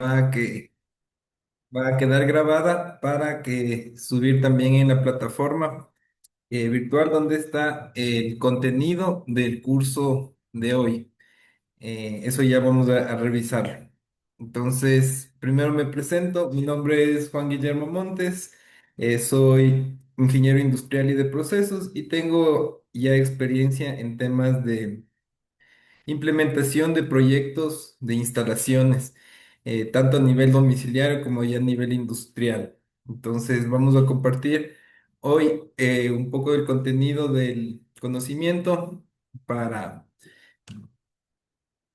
va a que va a quedar grabada para que subir también en la plataforma virtual donde está el contenido del curso de hoy. Eso ya vamos a revisarlo. Entonces, primero me presento. Mi nombre es Juan Guillermo Montes. Soy ingeniero industrial y de procesos y tengo ya experiencia en temas de implementación de proyectos de instalaciones, tanto a nivel domiciliario como ya a nivel industrial. Entonces, vamos a compartir hoy un poco del contenido del conocimiento para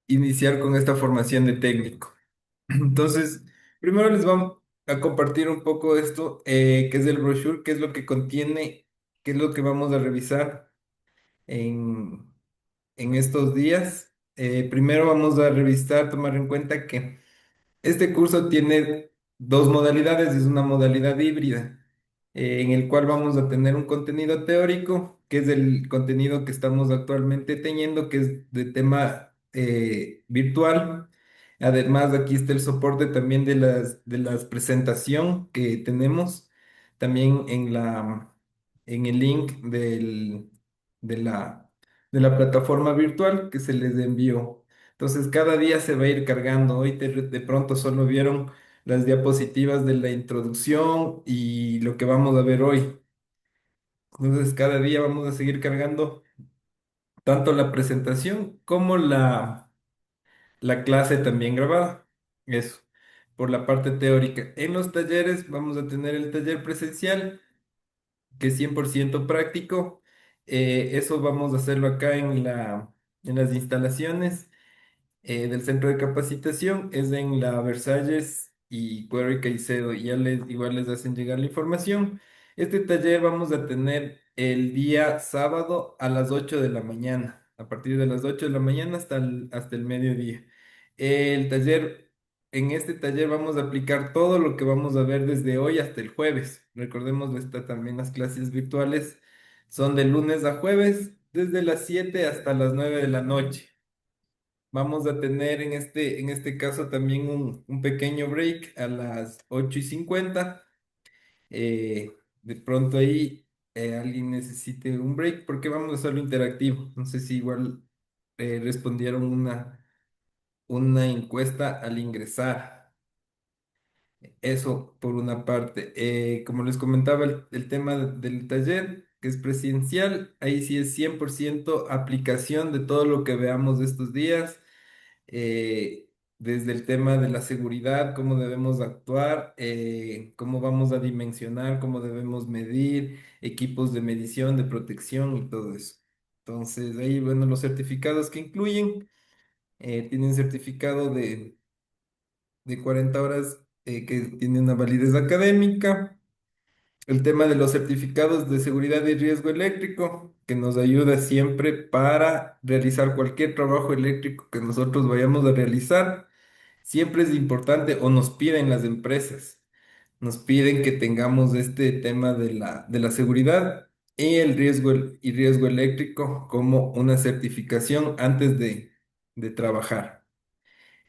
iniciar con esta formación de técnico. Entonces, primero les vamos a compartir un poco esto, que es el brochure, qué es lo que contiene, qué es lo que vamos a revisar en estos días. Primero vamos a revisar, tomar en cuenta que este curso tiene dos modalidades, es una modalidad híbrida, en el cual vamos a tener un contenido teórico, que es el contenido que estamos actualmente teniendo, que es de tema virtual. Además, aquí está el soporte también de las presentación que tenemos, también en el link de la, de la plataforma virtual que se les envió. Entonces, cada día se va a ir cargando. Hoy de pronto solo vieron las diapositivas de la introducción y lo que vamos a ver hoy. Entonces, cada día vamos a seguir cargando tanto la presentación como la clase también grabada. Eso, por la parte teórica. En los talleres vamos a tener el taller presencial, que es 100% práctico. Eso vamos a hacerlo acá en las instalaciones del centro de capacitación, es en la Versalles y Cuero y Caicedo. Igual les hacen llegar la información. Este taller vamos a tener el día sábado a las 8 de la mañana, a partir de las 8 de la mañana hasta el mediodía. El taller, en este taller vamos a aplicar todo lo que vamos a ver desde hoy hasta el jueves. Recordemos, también las clases virtuales son de lunes a jueves, desde las 7 hasta las 9 de la noche. Vamos a tener en este caso también un pequeño break a las 8:50. De pronto ahí alguien necesite un break porque vamos a hacerlo interactivo. No sé si igual respondieron una encuesta al ingresar. Eso por una parte. Como les comentaba, el tema del taller, que es presencial, ahí sí es 100% aplicación de todo lo que veamos estos días, desde el tema de la seguridad, cómo debemos actuar, cómo vamos a dimensionar, cómo debemos medir, equipos de medición, de protección y todo eso. Entonces, ahí, bueno, los certificados que incluyen, tienen certificado de 40 horas que tiene una validez académica. El tema de los certificados de seguridad y riesgo eléctrico, que nos ayuda siempre para realizar cualquier trabajo eléctrico que nosotros vayamos a realizar. Siempre es importante o nos piden las empresas, nos piden que tengamos este tema de la seguridad y el riesgo eléctrico como una certificación antes de trabajar.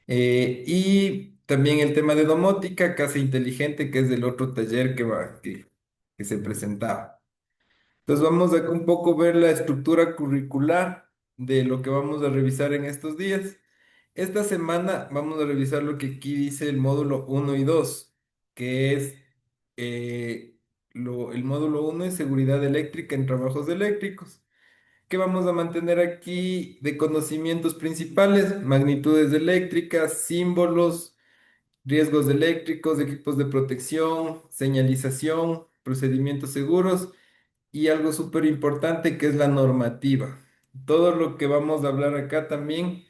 Y también el tema de domótica, casa inteligente, que es el otro taller que se presentaba. Entonces vamos a un poco ver la estructura curricular de lo que vamos a revisar en estos días. Esta semana vamos a revisar lo que aquí dice el módulo uno y 2, que es el módulo uno es seguridad eléctrica en trabajos eléctricos. ¿Qué vamos a mantener aquí de conocimientos principales? Magnitudes eléctricas, símbolos, riesgos eléctricos, equipos de protección, señalización, procedimientos seguros y algo súper importante que es la normativa. Todo lo que vamos a hablar acá también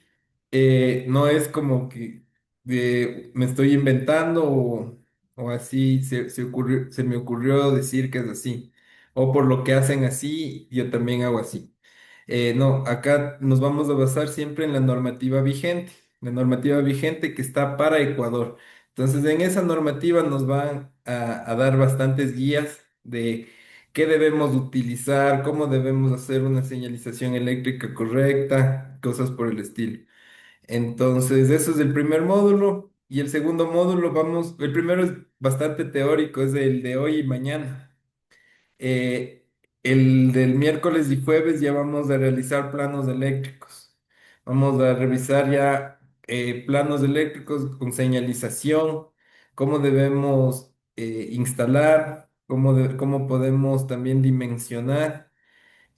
no es como que me estoy inventando o así se me ocurrió decir que es así. O por lo que hacen así, yo también hago así. No, acá nos vamos a basar siempre en la normativa vigente que está para Ecuador. Entonces, en esa normativa nos van a dar bastantes guías de qué debemos utilizar, cómo debemos hacer una señalización eléctrica correcta, cosas por el estilo. Entonces, eso es el primer módulo Y el segundo módulo vamos, el primero es bastante teórico, es el de hoy y mañana. Eh, el del miércoles y jueves ya vamos a realizar planos eléctricos. Vamos a revisar ya planos eléctricos con señalización, cómo debemos instalar, cómo podemos también dimensionar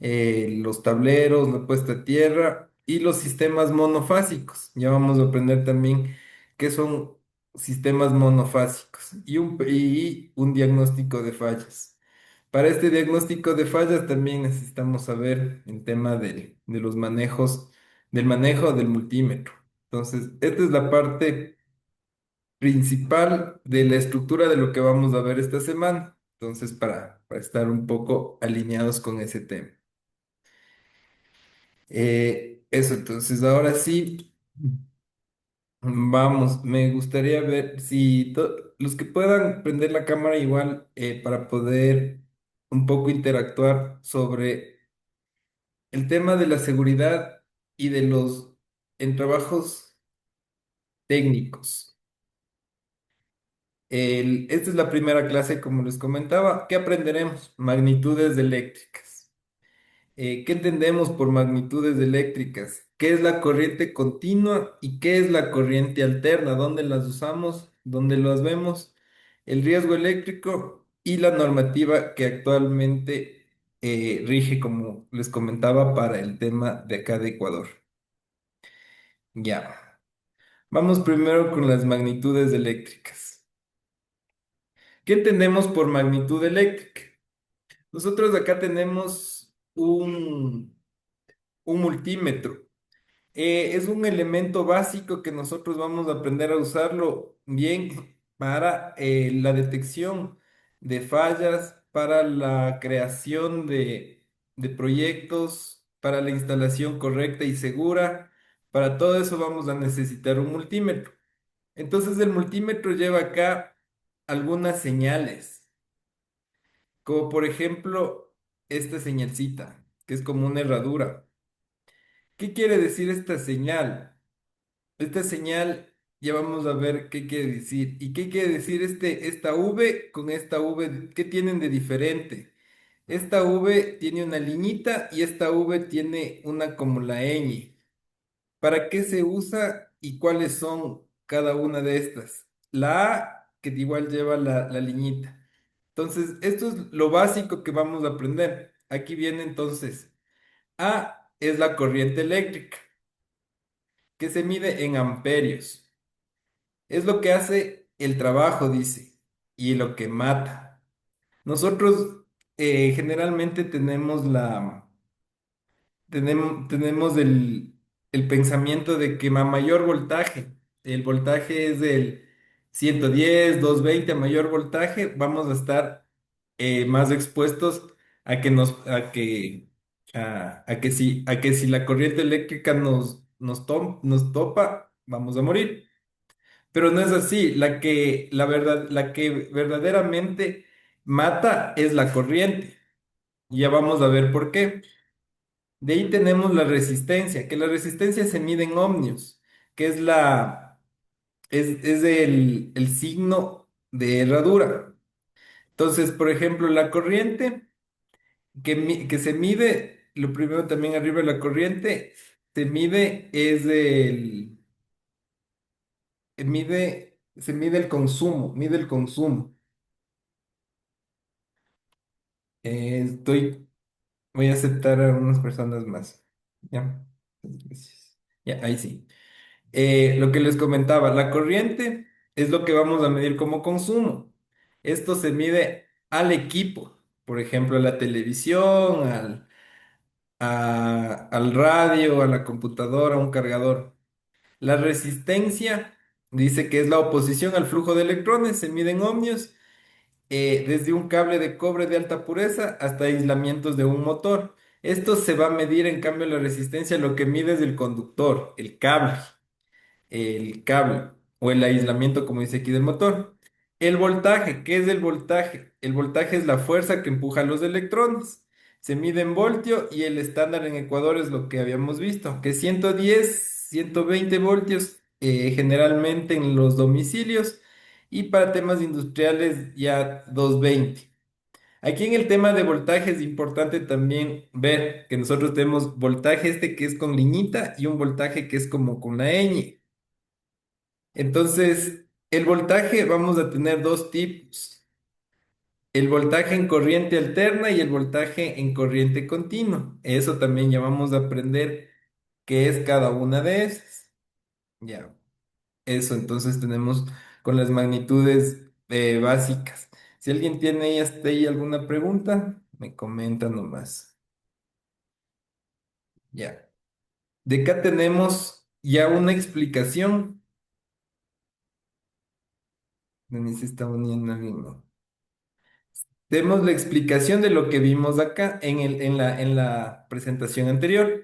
los tableros, la puesta a tierra y los sistemas monofásicos. Ya vamos a aprender también qué son sistemas monofásicos y un diagnóstico de fallas. Para este diagnóstico de fallas también necesitamos saber el tema de los manejos, del manejo del multímetro. Entonces, esta es la parte principal de la estructura de lo que vamos a ver esta semana. Entonces, para estar un poco alineados con ese tema. Eso, entonces ahora sí, vamos, me gustaría ver si los que puedan prender la cámara igual para poder un poco interactuar sobre el tema de la seguridad y de en trabajos técnicos. Esta es la primera clase, como les comentaba. ¿Qué aprenderemos? Magnitudes eléctricas. ¿Qué entendemos por magnitudes eléctricas? ¿Qué es la corriente continua y qué es la corriente alterna? ¿Dónde las usamos? ¿Dónde las vemos? El riesgo eléctrico y la normativa que actualmente rige, como les comentaba, para el tema de acá de Ecuador. Ya. Vamos primero con las magnitudes eléctricas. ¿Qué entendemos por magnitud eléctrica? Nosotros acá tenemos un multímetro. Es un elemento básico que nosotros vamos a aprender a usarlo bien para la detección de fallas, para la creación de proyectos, para la instalación correcta y segura. Para todo eso vamos a necesitar un multímetro. Entonces el multímetro lleva acá algunas señales, como por ejemplo esta señalcita, que es como una herradura. ¿Qué quiere decir esta señal? Esta señal ya vamos a ver qué quiere decir. ¿Y qué quiere decir esta V con esta V? ¿Qué tienen de diferente? Esta V tiene una liñita y esta V tiene una como la ñ. ¿Para qué se usa y cuáles son cada una de estas? La A, que igual lleva la liñita. Entonces, esto es lo básico que vamos a aprender. Aquí viene entonces. A es la corriente eléctrica, que se mide en amperios. Es lo que hace el trabajo, dice, y lo que mata. Nosotros generalmente tenemos el pensamiento de que a mayor voltaje, el voltaje es del 110, 220, a mayor voltaje, vamos a estar más expuestos a que a que si la corriente eléctrica nos topa, vamos a morir. Pero no es así. La que verdaderamente mata es la corriente. Y ya vamos a ver por qué. De ahí tenemos la resistencia, que la resistencia se mide en ohmios, que es el signo de herradura. Entonces, por ejemplo, la corriente que se mide, lo primero también arriba de la corriente, se mide, se mide el consumo, mide el consumo. Estoy Voy a aceptar a unas personas más. Ya. Gracias. Ya, ahí sí. Lo que les comentaba, la corriente es lo que vamos a medir como consumo. Esto se mide al equipo, por ejemplo, a la televisión, al radio, a la computadora, a un cargador. La resistencia dice que es la oposición al flujo de electrones, se mide en ohmios desde un cable de cobre de alta pureza hasta aislamientos de un motor. Esto se va a medir, en cambio, la resistencia, lo que mide es el conductor, el cable o el aislamiento, como dice aquí, del motor. El voltaje, ¿qué es el voltaje? El voltaje es la fuerza que empuja los electrones. Se mide en voltio y el estándar en Ecuador es lo que habíamos visto, que es 110, 120 voltios generalmente en los domicilios y para temas industriales ya 220. Aquí en el tema de voltaje es importante también ver que nosotros tenemos voltaje este que es con liñita y un voltaje que es como con la ñ. Entonces, el voltaje vamos a tener dos tipos. El voltaje en corriente alterna y el voltaje en corriente continua. Eso también ya vamos a aprender qué es cada una de esas. Ya, eso entonces tenemos con las magnitudes básicas. Si alguien tiene ahí hasta ahí alguna pregunta, me comenta nomás. Ya. De acá tenemos ya una explicación. Ni se está uniendo alguien, ¿no? Tenemos la explicación de lo que vimos acá en la presentación anterior.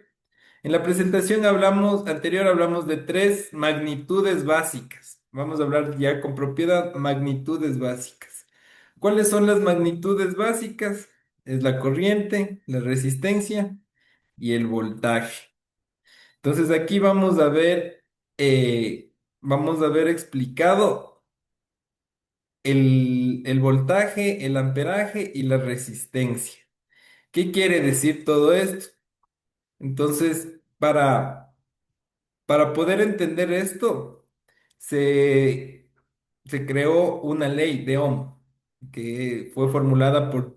En la presentación anterior hablamos de tres magnitudes básicas. Vamos a hablar ya con propiedad magnitudes básicas. ¿Cuáles son las magnitudes básicas? Es la corriente, la resistencia y el voltaje. Entonces aquí vamos a ver explicado el voltaje, el amperaje y la resistencia. ¿Qué quiere decir todo esto? Entonces, para poder entender esto, se, se creó una ley de Ohm que fue formulada por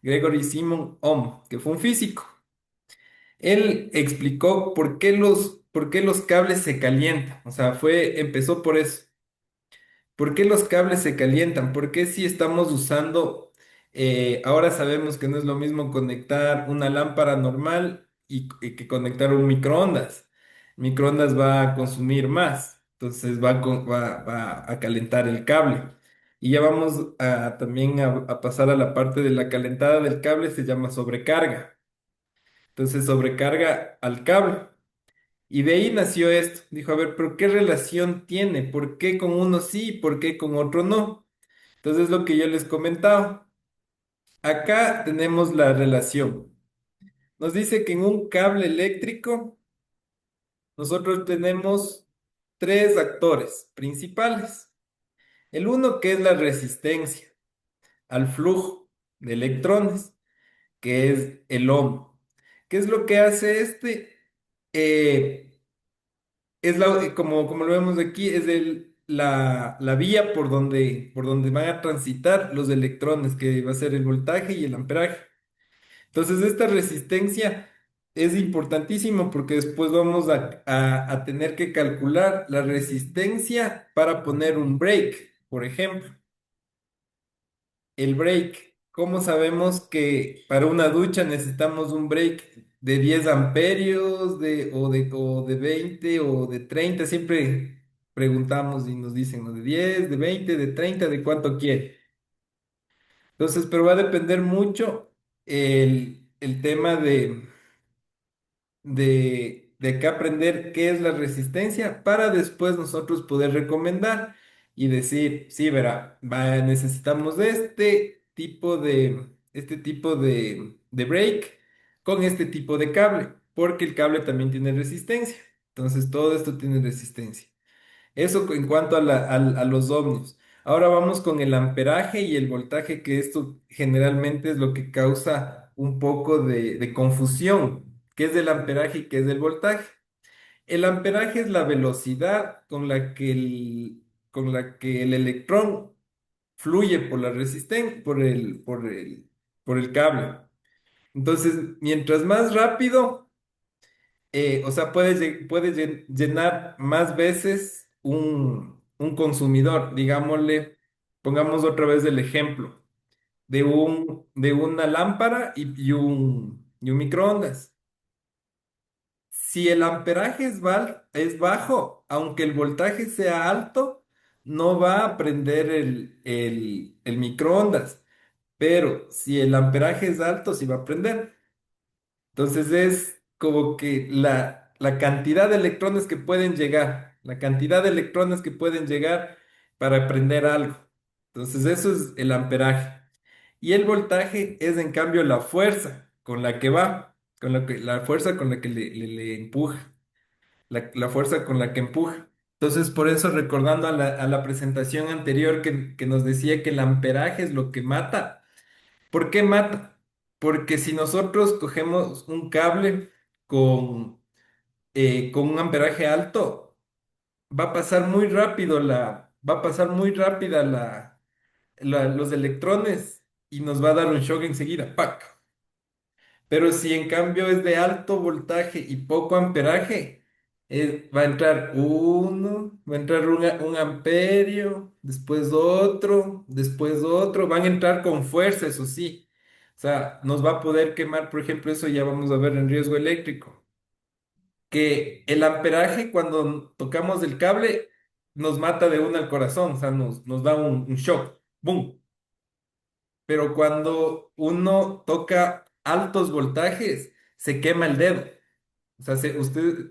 Gregory Simon Ohm, que fue un físico. Él explicó por qué los cables se calientan. O sea, empezó por eso. ¿Por qué los cables se calientan? ¿Por qué si estamos usando, ahora sabemos que no es lo mismo conectar una lámpara normal y que conectar un microondas? Microondas va a consumir más, entonces va a calentar el cable. Y ya vamos también a pasar a la parte de la calentada del cable, se llama sobrecarga. Entonces sobrecarga al cable. Y de ahí nació esto. Dijo, a ver, pero ¿qué relación tiene? ¿Por qué con uno sí? ¿Por qué con otro no? Entonces, lo que yo les comentaba. Acá tenemos la relación. Nos dice que en un cable eléctrico nosotros tenemos tres actores principales. El uno que es la resistencia al flujo de electrones, que es el ohm. ¿Qué es lo que hace este? Eh, como lo vemos aquí, es la vía por donde van a transitar los electrones, que va a ser el voltaje y el amperaje. Entonces, esta resistencia es importantísimo porque después vamos a tener que calcular la resistencia para poner un break, por ejemplo. El break, ¿cómo sabemos que para una ducha necesitamos un break de 10 amperios, o de 20 o de 30? Siempre preguntamos y nos dicen, ¿no? De 10, de 20, de 30, ¿de cuánto quiere? Entonces, pero va a depender mucho el tema de acá aprender qué es la resistencia para después nosotros poder recomendar y decir, sí, verá, necesitamos de este tipo de break con este tipo de cable, porque el cable también tiene resistencia. Entonces, todo esto tiene resistencia. Eso en cuanto a los ohmios. Ahora vamos con el amperaje y el voltaje, que esto generalmente es lo que causa un poco de confusión. ¿Qué es el amperaje y qué es el voltaje? El amperaje es la velocidad con la que el electrón fluye por la resistencia, por el cable. Entonces, mientras más rápido, o sea, puedes llenar más veces un consumidor. Digámosle, pongamos otra vez el ejemplo de una lámpara y un microondas. Si el amperaje es bajo, aunque el voltaje sea alto, no va a prender el microondas. Pero si el amperaje es alto, sí va a prender. Entonces es como que la cantidad de electrones que pueden llegar, la cantidad de electrones que pueden llegar para prender algo. Entonces eso es el amperaje. Y el voltaje es en cambio la fuerza con la que va, la fuerza con la que le empuja, la fuerza con la que empuja. Entonces, por eso, recordando a la presentación anterior que nos decía que el amperaje es lo que mata. ¿Por qué mata? Porque si nosotros cogemos un cable con, con un amperaje alto, va a pasar muy rápido va a pasar muy rápida los electrones y nos va a dar un shock enseguida. ¡Pac! Pero si en cambio es de alto voltaje y poco amperaje, va a entrar uno, va a entrar un amperio, después otro, van a entrar con fuerza, eso sí. O sea, nos va a poder quemar, por ejemplo, eso ya vamos a ver en riesgo eléctrico, que el amperaje cuando tocamos el cable nos mata de una al corazón, o sea, nos da un shock, ¡boom! Pero cuando uno toca altos voltajes, se quema el dedo. O sea,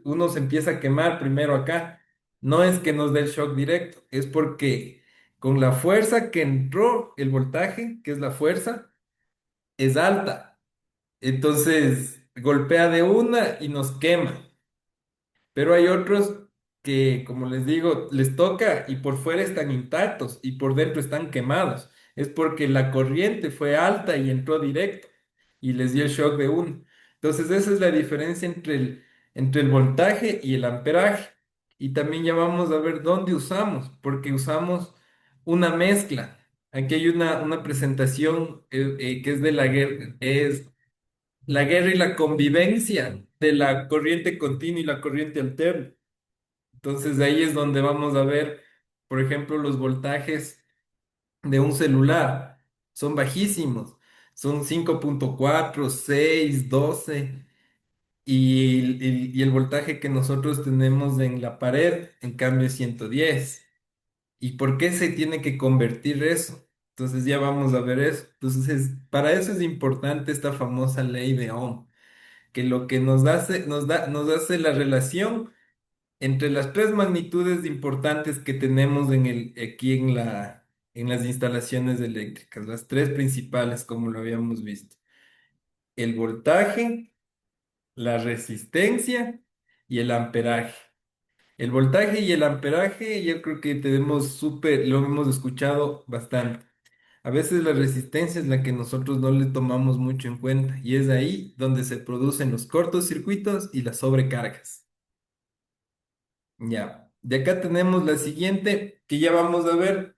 uno se empieza a quemar primero acá. No es que nos dé el shock directo, es porque con la fuerza que entró el voltaje, que es la fuerza, es alta. Entonces golpea de una y nos quema. Pero hay otros que, como les digo, les toca y por fuera están intactos y por dentro están quemados. Es porque la corriente fue alta y entró directo y les dio el shock de uno. Entonces, esa es la diferencia entre el voltaje y el amperaje. Y también ya vamos a ver dónde usamos, porque usamos una mezcla. Aquí hay una presentación que es de la guerra, es la guerra y la convivencia de la corriente continua y la corriente alterna. Entonces, de ahí es donde vamos a ver, por ejemplo, los voltajes de un celular. Son bajísimos. Son 5,4, 6, 12. Y el voltaje que nosotros tenemos en la pared, en cambio, es 110. ¿Y por qué se tiene que convertir eso? Entonces ya vamos a ver eso. Entonces, para eso es importante esta famosa ley de Ohm, que lo que nos hace la relación entre las tres magnitudes importantes que tenemos aquí en las instalaciones eléctricas, las tres principales, como lo habíamos visto: el voltaje, la resistencia y el amperaje. El voltaje y el amperaje, yo creo que lo hemos escuchado bastante. A veces la resistencia es la que nosotros no le tomamos mucho en cuenta y es ahí donde se producen los cortocircuitos y las sobrecargas. Ya, de acá tenemos la siguiente, que ya vamos a ver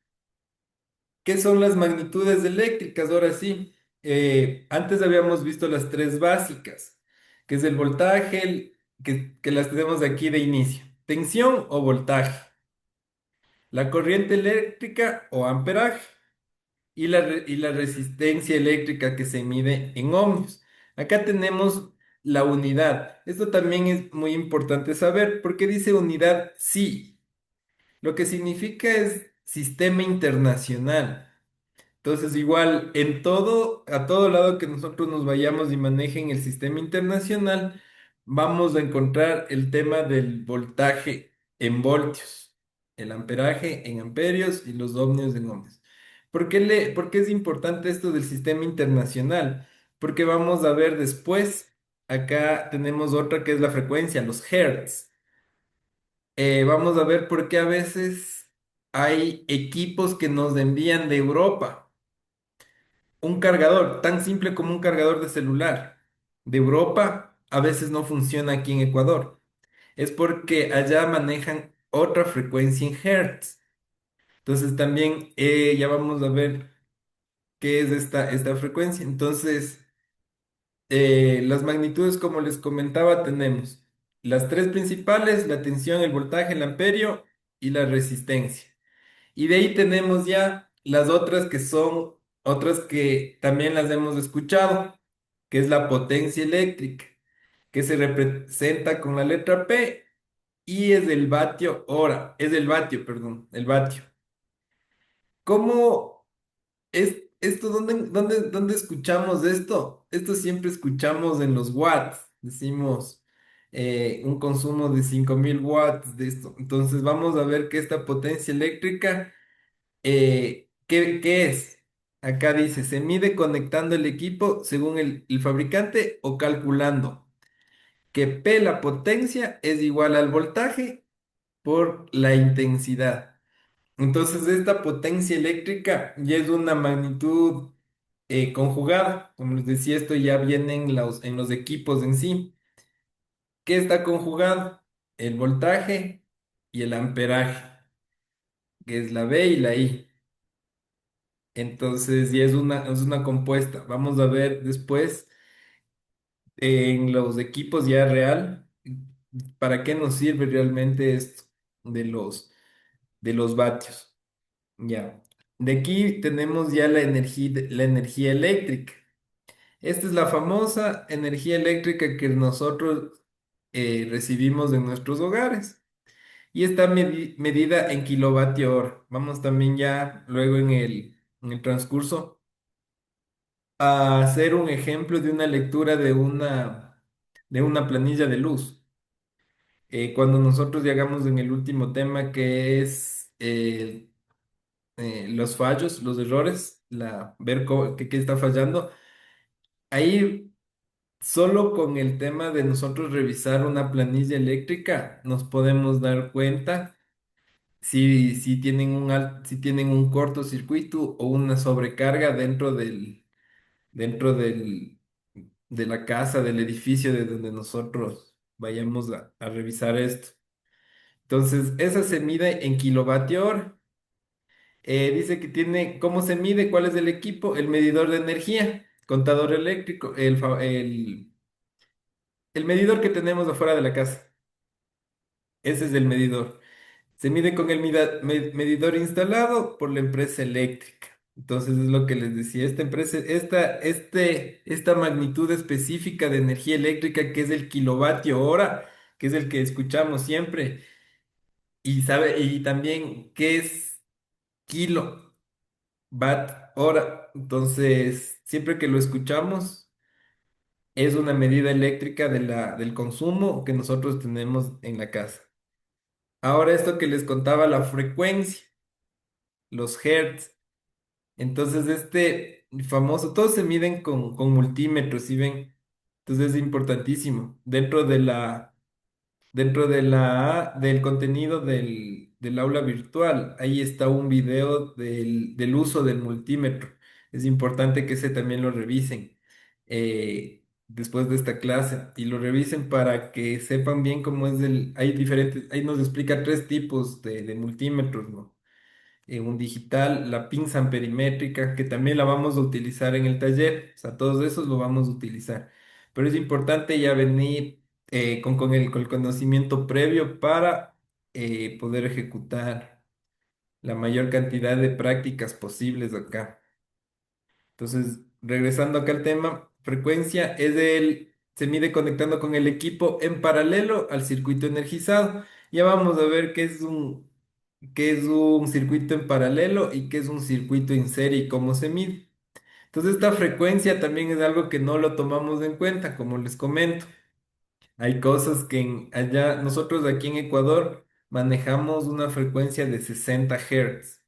qué son las magnitudes eléctricas. Ahora sí, antes habíamos visto las tres básicas, que es el voltaje, que las tenemos aquí de inicio, tensión o voltaje, la corriente eléctrica o amperaje y la resistencia eléctrica que se mide en ohmios. Acá tenemos la unidad. Esto también es muy importante saber porque dice unidad sí. Lo que significa es sistema internacional. Entonces, igual, a todo lado que nosotros nos vayamos y manejen el sistema internacional, vamos a encontrar el tema del voltaje en voltios, el amperaje en amperios y los ohmios en ohmios. ¿Por qué es importante esto del sistema internacional? Porque vamos a ver después, acá tenemos otra que es la frecuencia, los hertz. Vamos a ver por qué a veces hay equipos que nos envían de Europa. Un cargador, tan simple como un cargador de celular de Europa, a veces no funciona aquí en Ecuador. Es porque allá manejan otra frecuencia en Hertz. Entonces también ya vamos a ver qué es esta frecuencia. Entonces, las magnitudes, como les comentaba, tenemos las tres principales: la tensión, el voltaje, el amperio y la resistencia. Y de ahí tenemos ya las otras que son otras que también las hemos escuchado, que es la potencia eléctrica, que se representa con la letra P y es el vatio hora, es el vatio, perdón, el vatio. ¿Cómo es esto? ¿Dónde escuchamos esto? Esto siempre escuchamos en los watts. Decimos un consumo de 5.000 watts de esto. Entonces vamos a ver que esta potencia eléctrica, ¿qué es? Acá dice, se mide conectando el equipo según el fabricante o calculando que P, la potencia, es igual al voltaje por la intensidad. Entonces, esta potencia eléctrica ya es una magnitud conjugada. Como les decía, esto ya viene en los equipos en sí. ¿Qué está conjugado? El voltaje y el amperaje, que es la B y la I. Entonces, ya es una compuesta. Vamos a ver después en los equipos ya real, ¿para qué nos sirve realmente esto de de los vatios? Ya. De aquí tenemos ya la energía eléctrica. Esta es la famosa energía eléctrica que nosotros recibimos en nuestros hogares y está medida en kilovatio hora. Vamos también ya luego en el transcurso a hacer un ejemplo de una lectura de una planilla de luz. Cuando nosotros llegamos en el último tema que es los fallos, los errores, ver qué está fallando, ahí solo con el tema de nosotros revisar una planilla eléctrica nos podemos dar cuenta si tienen si tienen un cortocircuito o una sobrecarga dentro de la casa, del edificio de donde nosotros vayamos a revisar esto. Entonces, esa se mide en kilovatio hora. Dice que tiene, ¿cómo se mide? ¿Cuál es el equipo? El medidor de energía, contador eléctrico, el medidor que tenemos afuera de la casa. Ese es el medidor. Se mide con el medidor instalado por la empresa eléctrica. Entonces es lo que les decía, esta empresa, esta magnitud específica de energía eléctrica que es el kilovatio hora, que es el que escuchamos siempre, y también qué es kilowatt hora. Entonces, siempre que lo escuchamos, es una medida eléctrica de del consumo que nosotros tenemos en la casa. Ahora esto que les contaba, la frecuencia, los hertz. Entonces, este famoso, todos se miden con multímetros, ¿sí ven? Entonces es importantísimo. Del contenido del aula virtual, ahí está un video del uso del multímetro. Es importante que ese también lo revisen después de esta clase y lo revisen para que sepan bien cómo es hay diferentes, ahí nos explica tres tipos de multímetros, ¿no? Un digital, la pinza amperimétrica, que también la vamos a utilizar en el taller, o sea, todos esos lo vamos a utilizar. Pero es importante ya venir con el conocimiento previo para poder ejecutar la mayor cantidad de prácticas posibles acá. Entonces, regresando acá al tema, frecuencia se mide conectando con el equipo en paralelo al circuito energizado. Ya vamos a ver qué es un circuito en paralelo y qué es un circuito en serie y cómo se mide. Entonces, esta frecuencia también es algo que no lo tomamos en cuenta, como les comento. Hay cosas que allá, nosotros aquí en Ecuador manejamos una frecuencia de 60 Hz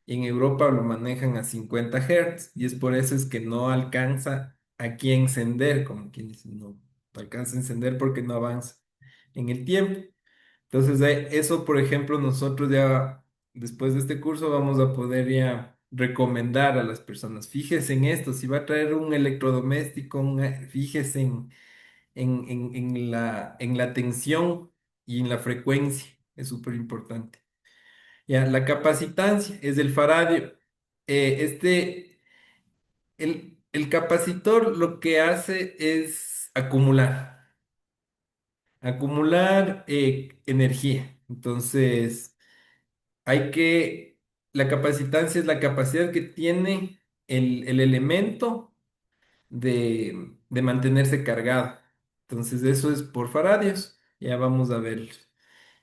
y en Europa lo manejan a 50 Hz y es por eso es que no alcanza aquí a encender, como quien dice, no alcanza a encender porque no avanza en el tiempo. Entonces, eso, por ejemplo, nosotros ya después de este curso vamos a poder ya recomendar a las personas, fíjese en esto, si va a traer un electrodoméstico, fíjese en la tensión y en la frecuencia. Es súper importante. Ya, la capacitancia es el faradio. El capacitor lo que hace es acumular energía. Entonces, la capacitancia es la capacidad que tiene el elemento de mantenerse cargado. Entonces, eso es por faradios. Ya vamos a ver.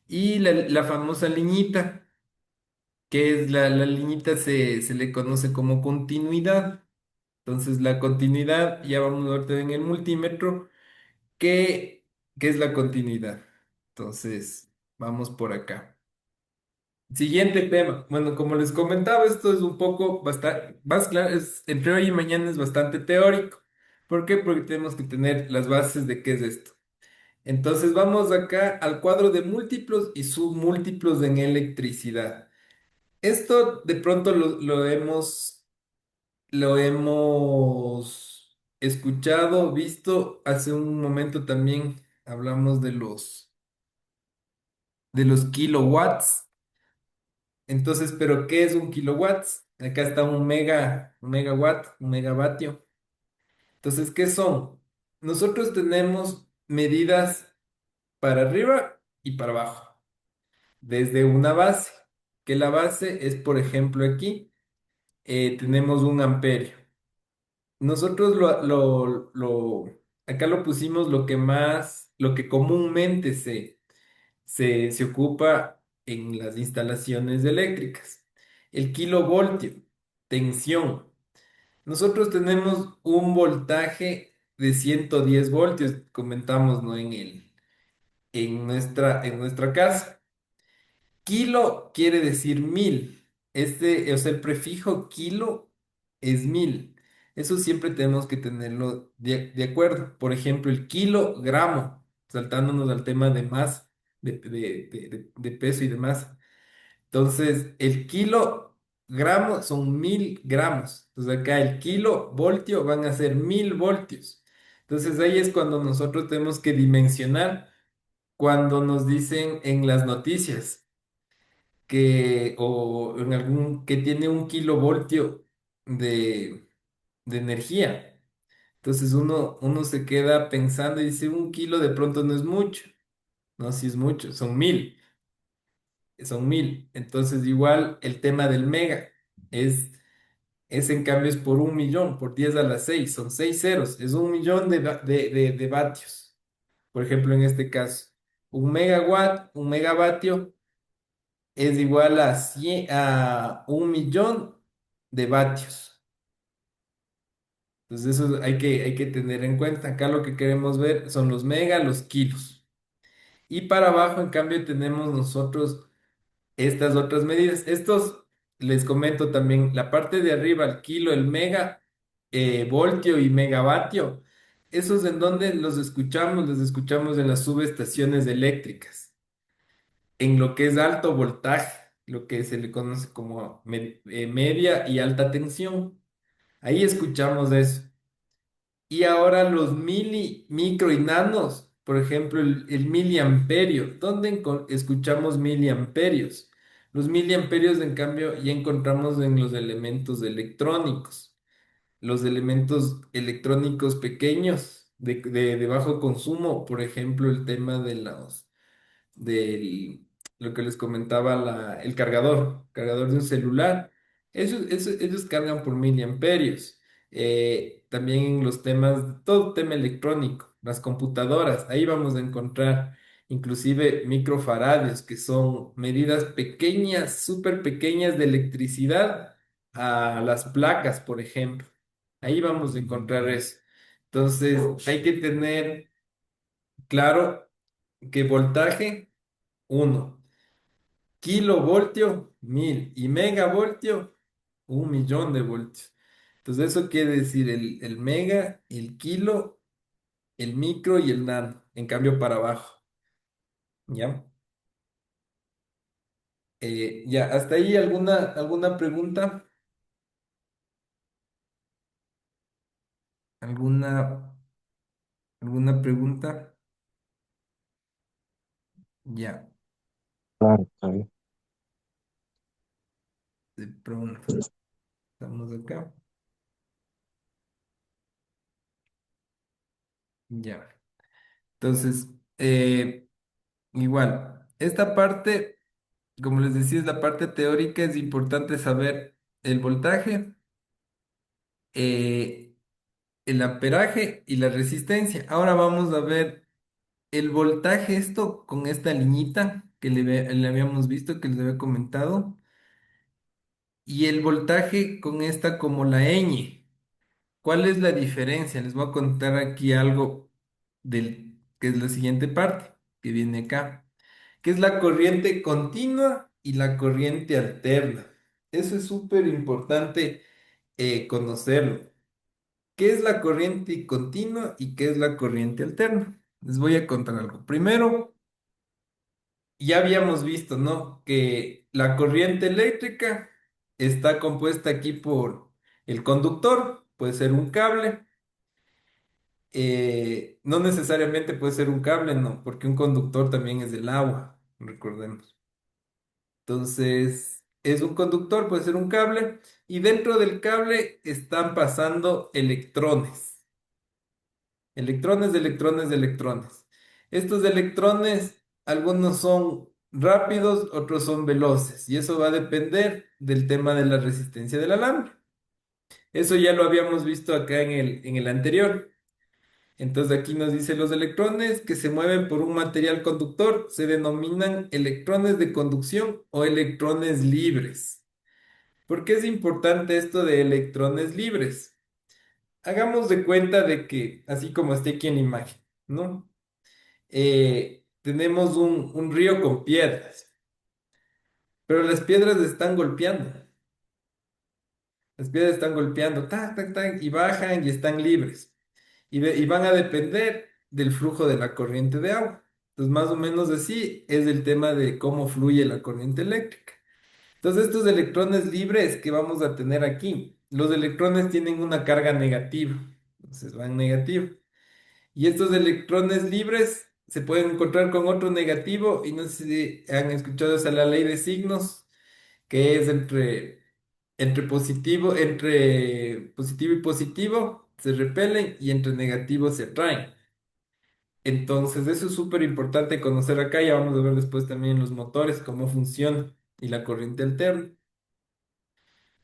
Y la famosa liñita, que es la liñita se le conoce como continuidad. Entonces, la continuidad, ya vamos a ver también en el multímetro, ¿qué, qué es la continuidad? Entonces, vamos por acá. Siguiente tema. Bueno, como les comentaba, esto es un poco bastante más claro, entre hoy y mañana es bastante teórico. ¿Por qué? Porque tenemos que tener las bases de qué es esto. Entonces vamos acá al cuadro de múltiplos y submúltiplos en electricidad. Esto de pronto lo hemos escuchado, visto. Hace un momento también hablamos de los kilowatts. Entonces, ¿pero qué es un kilowatts? Acá está un megawatt, un megavatio. Entonces, ¿qué son? Nosotros tenemos medidas para arriba y para abajo, desde una base, que la base es, por ejemplo, aquí, tenemos un amperio. Nosotros acá lo pusimos lo que comúnmente se ocupa en las instalaciones eléctricas. El kilovoltio, tensión. Nosotros tenemos un voltaje de 110 voltios, comentamos, ¿no? En nuestra casa. Kilo quiere decir 1000. O sea, el prefijo kilo es 1000. Eso siempre tenemos que tenerlo de acuerdo. Por ejemplo, el kilogramo, saltándonos al tema de masa, de peso y de masa. Entonces, el kilogramo son 1000 gramos. Entonces, acá el kilovoltio van a ser 1000 voltios. Entonces, ahí es cuando nosotros tenemos que dimensionar cuando nos dicen en las noticias o en que tiene un kilovoltio de, de energía. Entonces uno se queda pensando y dice, un kilo de pronto no es mucho. No, si es mucho, son mil. Entonces igual el tema del mega es en cambio es por 1 millón, por 10 a la 6 son 6 ceros, es 1 millón de vatios. Por ejemplo, en este caso, un megawatt, un megavatio es igual a 1 millón de vatios. Entonces eso hay que tener en cuenta. Acá lo que queremos ver son los los kilos. Y para abajo, en cambio, tenemos nosotros estas otras medidas. Estos, les comento también, la parte de arriba, el kilo, el mega, voltio y megavatio. Esos en donde los escuchamos en las subestaciones eléctricas, en lo que es alto voltaje, lo que se le conoce como media y alta tensión. Ahí escuchamos eso. Y ahora los micro y nanos, por ejemplo, el miliamperio. ¿Dónde escuchamos miliamperios? Los miliamperios, en cambio, ya encontramos en los elementos electrónicos. Los elementos electrónicos pequeños de bajo consumo, por ejemplo, el tema de lo que les comentaba, el cargador de un celular. Ellos cargan por miliamperios. También en los temas, todo tema electrónico, las computadoras, ahí vamos a encontrar inclusive microfaradios, que son medidas pequeñas, súper pequeñas de electricidad a las placas, por ejemplo. Ahí vamos a encontrar eso. Entonces, hay que tener claro que voltaje 1 kilovoltio, 1000 y megavoltio, 1 millón de voltios. Entonces eso quiere decir el mega, el kilo, el micro y el nano, en cambio para abajo. ¿Ya? Ya, hasta ahí alguna pregunta, alguna, alguna pregunta. Ya, Claro, está bien. de pronto, estamos acá. Ya. Entonces, igual, esta parte, como les decía, es la parte teórica. Es importante saber el voltaje, eh, el amperaje y la resistencia. Ahora vamos a ver el voltaje, esto con esta liñita que le habíamos visto, que les había comentado, y el voltaje con esta como la ñ. ¿Cuál es la diferencia? Les voy a contar aquí algo que es la siguiente parte, que viene acá, que es la corriente continua y la corriente alterna. Eso es súper importante conocerlo. ¿Qué es la corriente continua y qué es la corriente alterna? Les voy a contar algo. Primero, ya habíamos visto, ¿no? Que la corriente eléctrica está compuesta aquí por el conductor, puede ser un cable, no necesariamente puede ser un cable, no, porque un conductor también es del agua, recordemos. Entonces, es un conductor, puede ser un cable, y dentro del cable están pasando electrones, electrones, de electrones, de electrones. Estos electrones, algunos son rápidos, otros son veloces, y eso va a depender del tema de la resistencia del alambre. Eso ya lo habíamos visto acá en el anterior. Entonces aquí nos dice los electrones que se mueven por un material conductor se denominan electrones de conducción o electrones libres. ¿Por qué es importante esto de electrones libres? Hagamos de cuenta de que, así como está aquí en la imagen, ¿no? Tenemos un río con piedras, pero las piedras están golpeando. Las piedras están golpeando, tac, tac, tac, y bajan y están libres. Y van a depender del flujo de la corriente de agua. Entonces, más o menos así es el tema de cómo fluye la corriente eléctrica. Entonces, estos electrones libres que vamos a tener aquí, los electrones tienen una carga negativa, entonces van negativo. Y estos electrones libres se pueden encontrar con otro negativo y no sé si han escuchado esa la ley de signos, que es entre positivo y positivo se repelen y entre negativos se atraen. Entonces, eso es súper importante conocer acá. Ya vamos a ver después también los motores, cómo funcionan y la corriente alterna.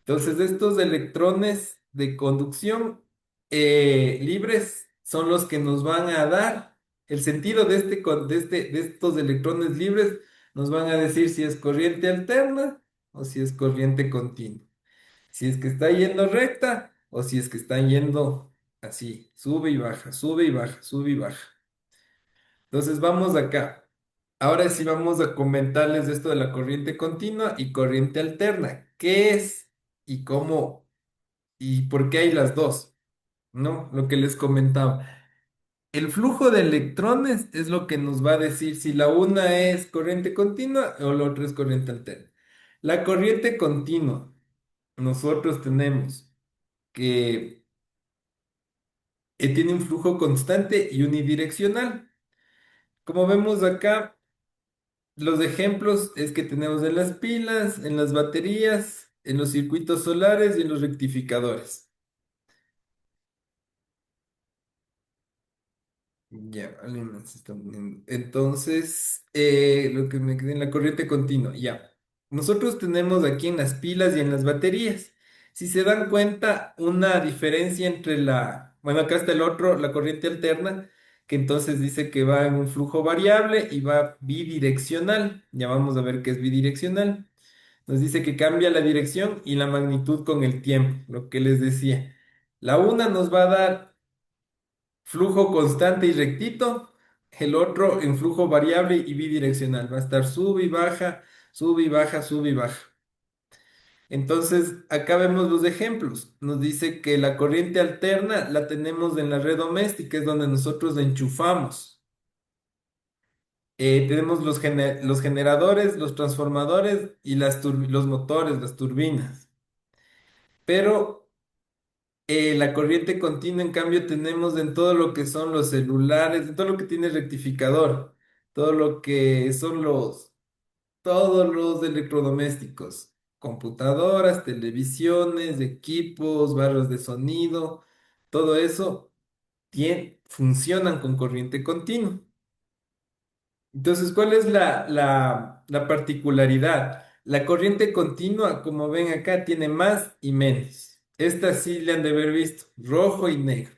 Entonces, estos electrones de conducción libres son los que nos van a dar el sentido de, de estos electrones libres, nos van a decir si es corriente alterna o si es corriente continua. Si es que está yendo recta o si es que está yendo así, sube y baja, sube y baja, sube y baja. Entonces vamos acá. Ahora sí vamos a comentarles esto de la corriente continua y corriente alterna. ¿Qué es y cómo y por qué hay las dos? ¿No? Lo que les comentaba. El flujo de electrones es lo que nos va a decir si la una es corriente continua o la otra es corriente alterna. La corriente continua, nosotros tenemos que tiene un flujo constante y unidireccional. Como vemos acá, los ejemplos es que tenemos en las pilas, en las baterías, en los circuitos solares y en los rectificadores. Ya, alguien más está poniendo. Entonces, lo que me quedé en la corriente continua, ya. Nosotros tenemos aquí en las pilas y en las baterías. Si se dan cuenta, una diferencia entre bueno, acá está el otro, la corriente alterna, que entonces dice que va en un flujo variable y va bidireccional. Ya vamos a ver qué es bidireccional. Nos dice que cambia la dirección y la magnitud con el tiempo, lo que les decía. La una nos va a dar flujo constante y rectito, el otro en flujo variable y bidireccional. Va a estar sube y baja, sube y baja, sube y baja. Entonces, acá vemos los ejemplos. Nos dice que la corriente alterna la tenemos en la red doméstica, es donde nosotros la enchufamos. Tenemos los generadores, los transformadores y los motores, las turbinas. Pero la corriente continua, en cambio, tenemos en todo lo que son los celulares, en todo lo que tiene rectificador, todo lo que son todos los electrodomésticos, computadoras, televisiones, equipos, barras de sonido, todo eso funcionan con corriente continua. Entonces, ¿cuál es la particularidad? La corriente continua, como ven acá, tiene más y menos. Esta sí le han de haber visto, rojo y negro.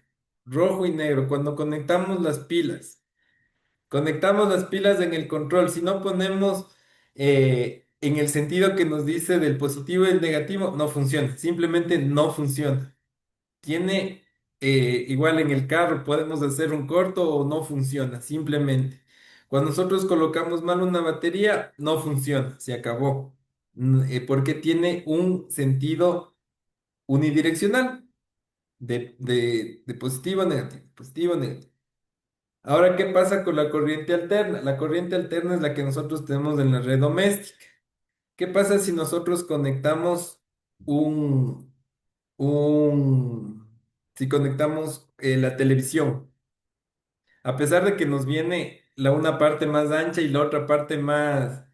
Rojo y negro, cuando conectamos las pilas. Conectamos las pilas en el control. Si no ponemos en el sentido que nos dice del positivo y el negativo, no funciona. Simplemente no funciona. Tiene igual en el carro, podemos hacer un corto o no funciona, simplemente. Cuando nosotros colocamos mal una batería, no funciona, se acabó. Porque tiene un sentido unidireccional de positivo a negativo, positivo a negativo. Ahora, ¿qué pasa con la corriente alterna? La corriente alterna es la que nosotros tenemos en la red doméstica. ¿Qué pasa si nosotros conectamos un, si conectamos la televisión? A pesar de que nos viene una parte más ancha y la otra parte más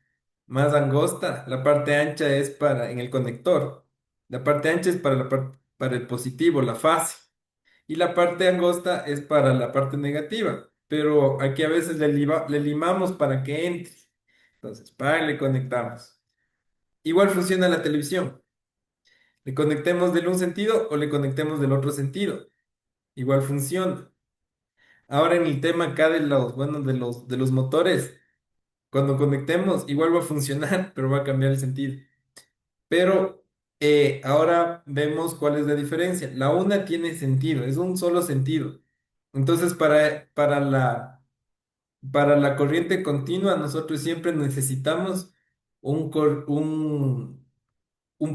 angosta, la parte ancha es en el conector. La parte ancha es para el positivo, la fase. Y la parte angosta es para la parte negativa. Pero aquí a veces le limamos para que entre. Entonces, le conectamos. Igual funciona la televisión. Le conectemos del un sentido o le conectemos del otro sentido. Igual funciona. Ahora en el tema acá bueno, de los motores, cuando conectemos, igual va a funcionar, pero va a cambiar el sentido. Pero ahora vemos cuál es la diferencia. La una tiene sentido, es un solo sentido. Entonces, para la corriente continua, nosotros siempre necesitamos un, cor- un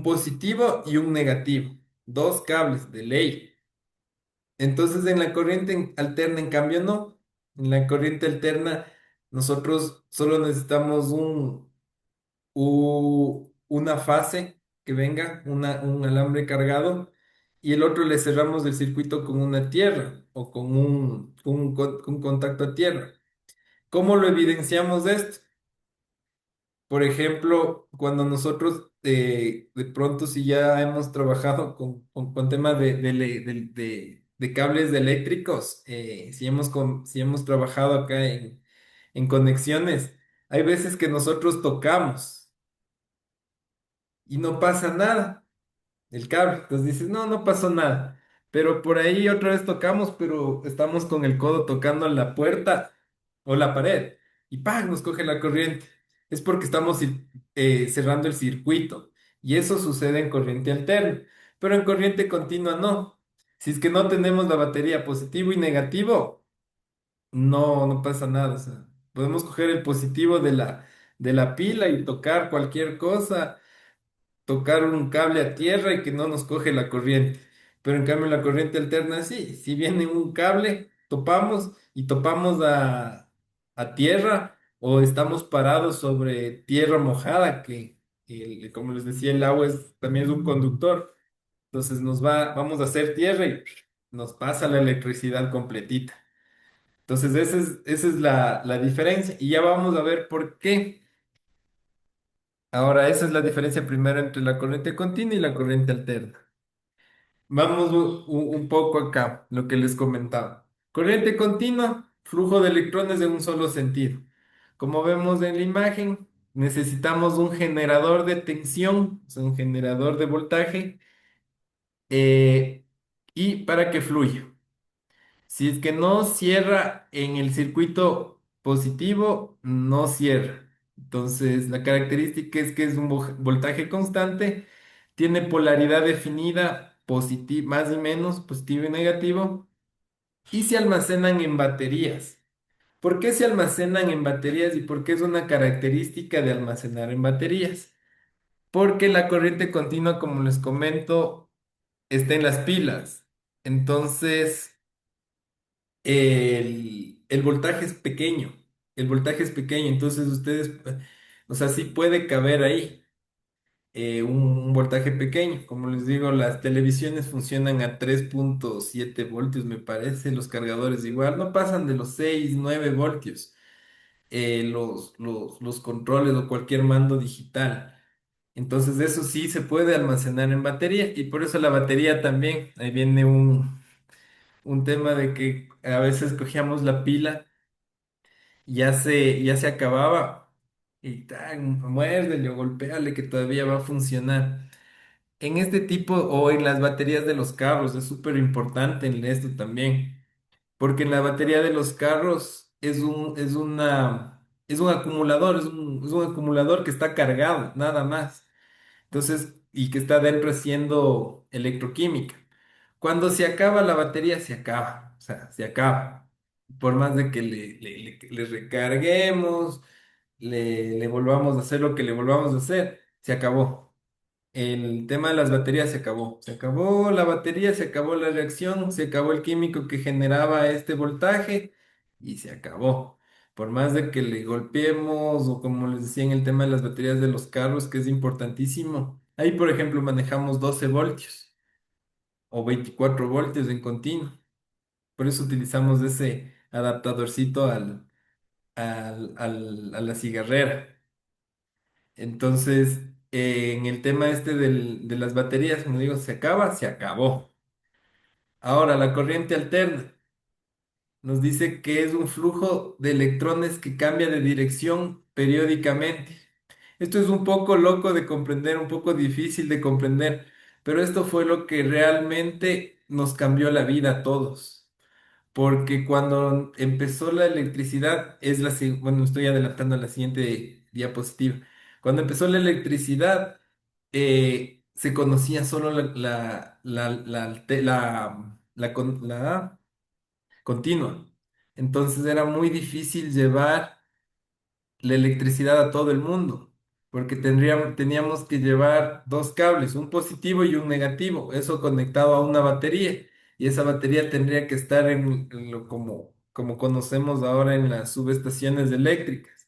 positivo y un negativo. Dos cables de ley. Entonces, en la corriente alterna, en cambio, no. En la corriente alterna, nosotros solo necesitamos una fase que venga, un alambre cargado, y el otro le cerramos el circuito con una tierra o con un contacto a tierra. ¿Cómo lo evidenciamos esto? Por ejemplo, cuando nosotros de pronto si ya hemos trabajado con temas de cables eléctricos, si hemos trabajado acá en conexiones, hay veces que nosotros tocamos y no pasa nada el cable. Entonces dices, no, no pasó nada. Pero por ahí otra vez tocamos, pero estamos con el codo tocando la puerta o la pared y ¡pam! Nos coge la corriente. Es porque estamos cerrando el circuito y eso sucede en corriente alterna, pero en corriente continua no. Si es que no tenemos la batería positivo y negativo, no pasa nada. O sea, podemos coger el positivo de la pila y tocar cualquier cosa, tocar un cable a tierra y que no nos coge la corriente. Pero en cambio la corriente alterna sí, si viene un cable, topamos y topamos a tierra o estamos parados sobre tierra mojada, como les decía, el agua también es un conductor. Entonces vamos a hacer tierra y nos pasa la electricidad completita. Entonces esa es la diferencia y ya vamos a ver por qué. Ahora, esa es la diferencia primero entre la corriente continua y la corriente alterna. Vamos un poco acá, lo que les comentaba. Corriente continua, flujo de electrones de un solo sentido. Como vemos en la imagen, necesitamos un generador de tensión, o sea, un generador de voltaje, eh, y para que fluya. Si es que no cierra en el circuito positivo, no cierra. Entonces, la característica es que es un voltaje constante, tiene polaridad definida, más y menos, positivo y negativo, y se almacenan en baterías. ¿Por qué se almacenan en baterías y por qué es una característica de almacenar en baterías? Porque la corriente continua, como les comento, está en las pilas. Entonces, el voltaje es pequeño, el voltaje es pequeño, entonces ustedes, o sea, sí puede caber ahí un voltaje pequeño. Como les digo, las televisiones funcionan a 3,7 voltios, me parece, los cargadores igual, no pasan de los 6 9 voltios, los controles o cualquier mando digital. Entonces eso sí se puede almacenar en batería y por eso la batería también, ahí viene un tema de que a veces cogíamos la pila, ya se acababa y tan, muérdele o golpéale que todavía va a funcionar. En este tipo o en las baterías de los carros es súper importante en esto también, porque en la batería de los carros es un acumulador, es un acumulador que está cargado, nada más. Entonces, y que está dentro haciendo electroquímica. Cuando se acaba la batería, se acaba, o sea, se acaba. Por más de que le recarguemos, le volvamos a hacer lo que le volvamos a hacer, se acabó. El tema de las baterías se acabó. Se acabó la batería, se acabó la reacción, se acabó el químico que generaba este voltaje y se acabó. Por más de que le golpeemos o como les decía en el tema de las baterías de los carros, que es importantísimo. Ahí, por ejemplo, manejamos 12 voltios o 24 voltios en continuo. Por eso utilizamos ese adaptadorcito a la cigarrera. Entonces, en el tema este de las baterías, como digo, se acaba, se acabó. Ahora, la corriente alterna nos dice que es un flujo de electrones que cambia de dirección periódicamente. Esto es un poco loco de comprender, un poco difícil de comprender, pero esto fue lo que realmente nos cambió la vida a todos. Porque cuando empezó la electricidad, bueno, estoy adelantando a la siguiente diapositiva. Cuando empezó la electricidad, se conocía solo la continua. Entonces era muy difícil llevar la electricidad a todo el mundo, porque teníamos que llevar dos cables, un positivo y un negativo, eso conectado a una batería, y esa batería tendría que estar en lo como conocemos ahora en las subestaciones eléctricas.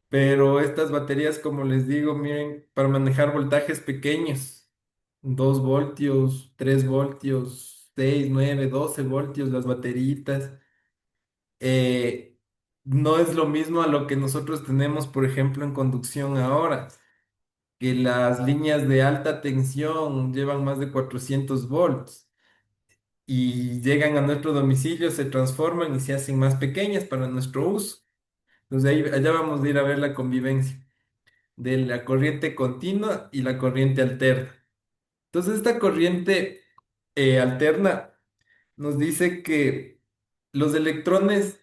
Pero estas baterías, como les digo, miren, para manejar voltajes pequeños, 2 voltios, 3 voltios, 6 9 12 voltios, las bateritas eh, no es lo mismo a lo que nosotros tenemos, por ejemplo, en conducción ahora, que las líneas de alta tensión llevan más de 400 volts y llegan a nuestro domicilio, se transforman y se hacen más pequeñas para nuestro uso. Entonces ahí, allá vamos a ir a ver la convivencia de la corriente continua y la corriente alterna. Entonces esta corriente alterna nos dice que los electrones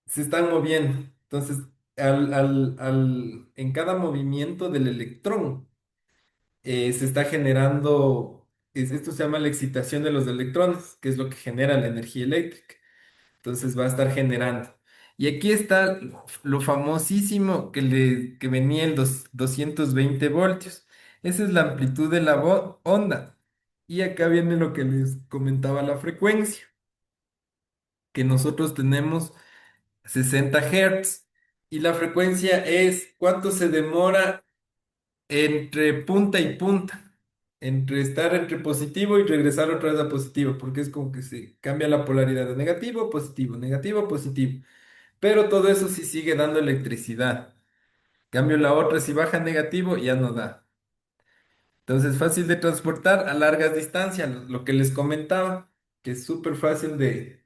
se están moviendo. Entonces, en cada movimiento del electrón se está generando, esto se llama la excitación de los electrones, que es lo que genera la energía eléctrica. Entonces va a estar generando. Y aquí está lo famosísimo que venía el 220 voltios. Esa es la amplitud de la onda. Y acá viene lo que les comentaba la frecuencia, que nosotros tenemos 60 Hz. Y la frecuencia es cuánto se demora entre punta y punta, entre estar entre positivo y regresar otra vez a positivo, porque es como que se cambia la polaridad de negativo, positivo, negativo, positivo. Pero todo eso sí sigue dando electricidad. Cambio la otra, si baja negativo, ya no da. Entonces, fácil de transportar a largas distancias, lo que les comentaba, que es súper fácil de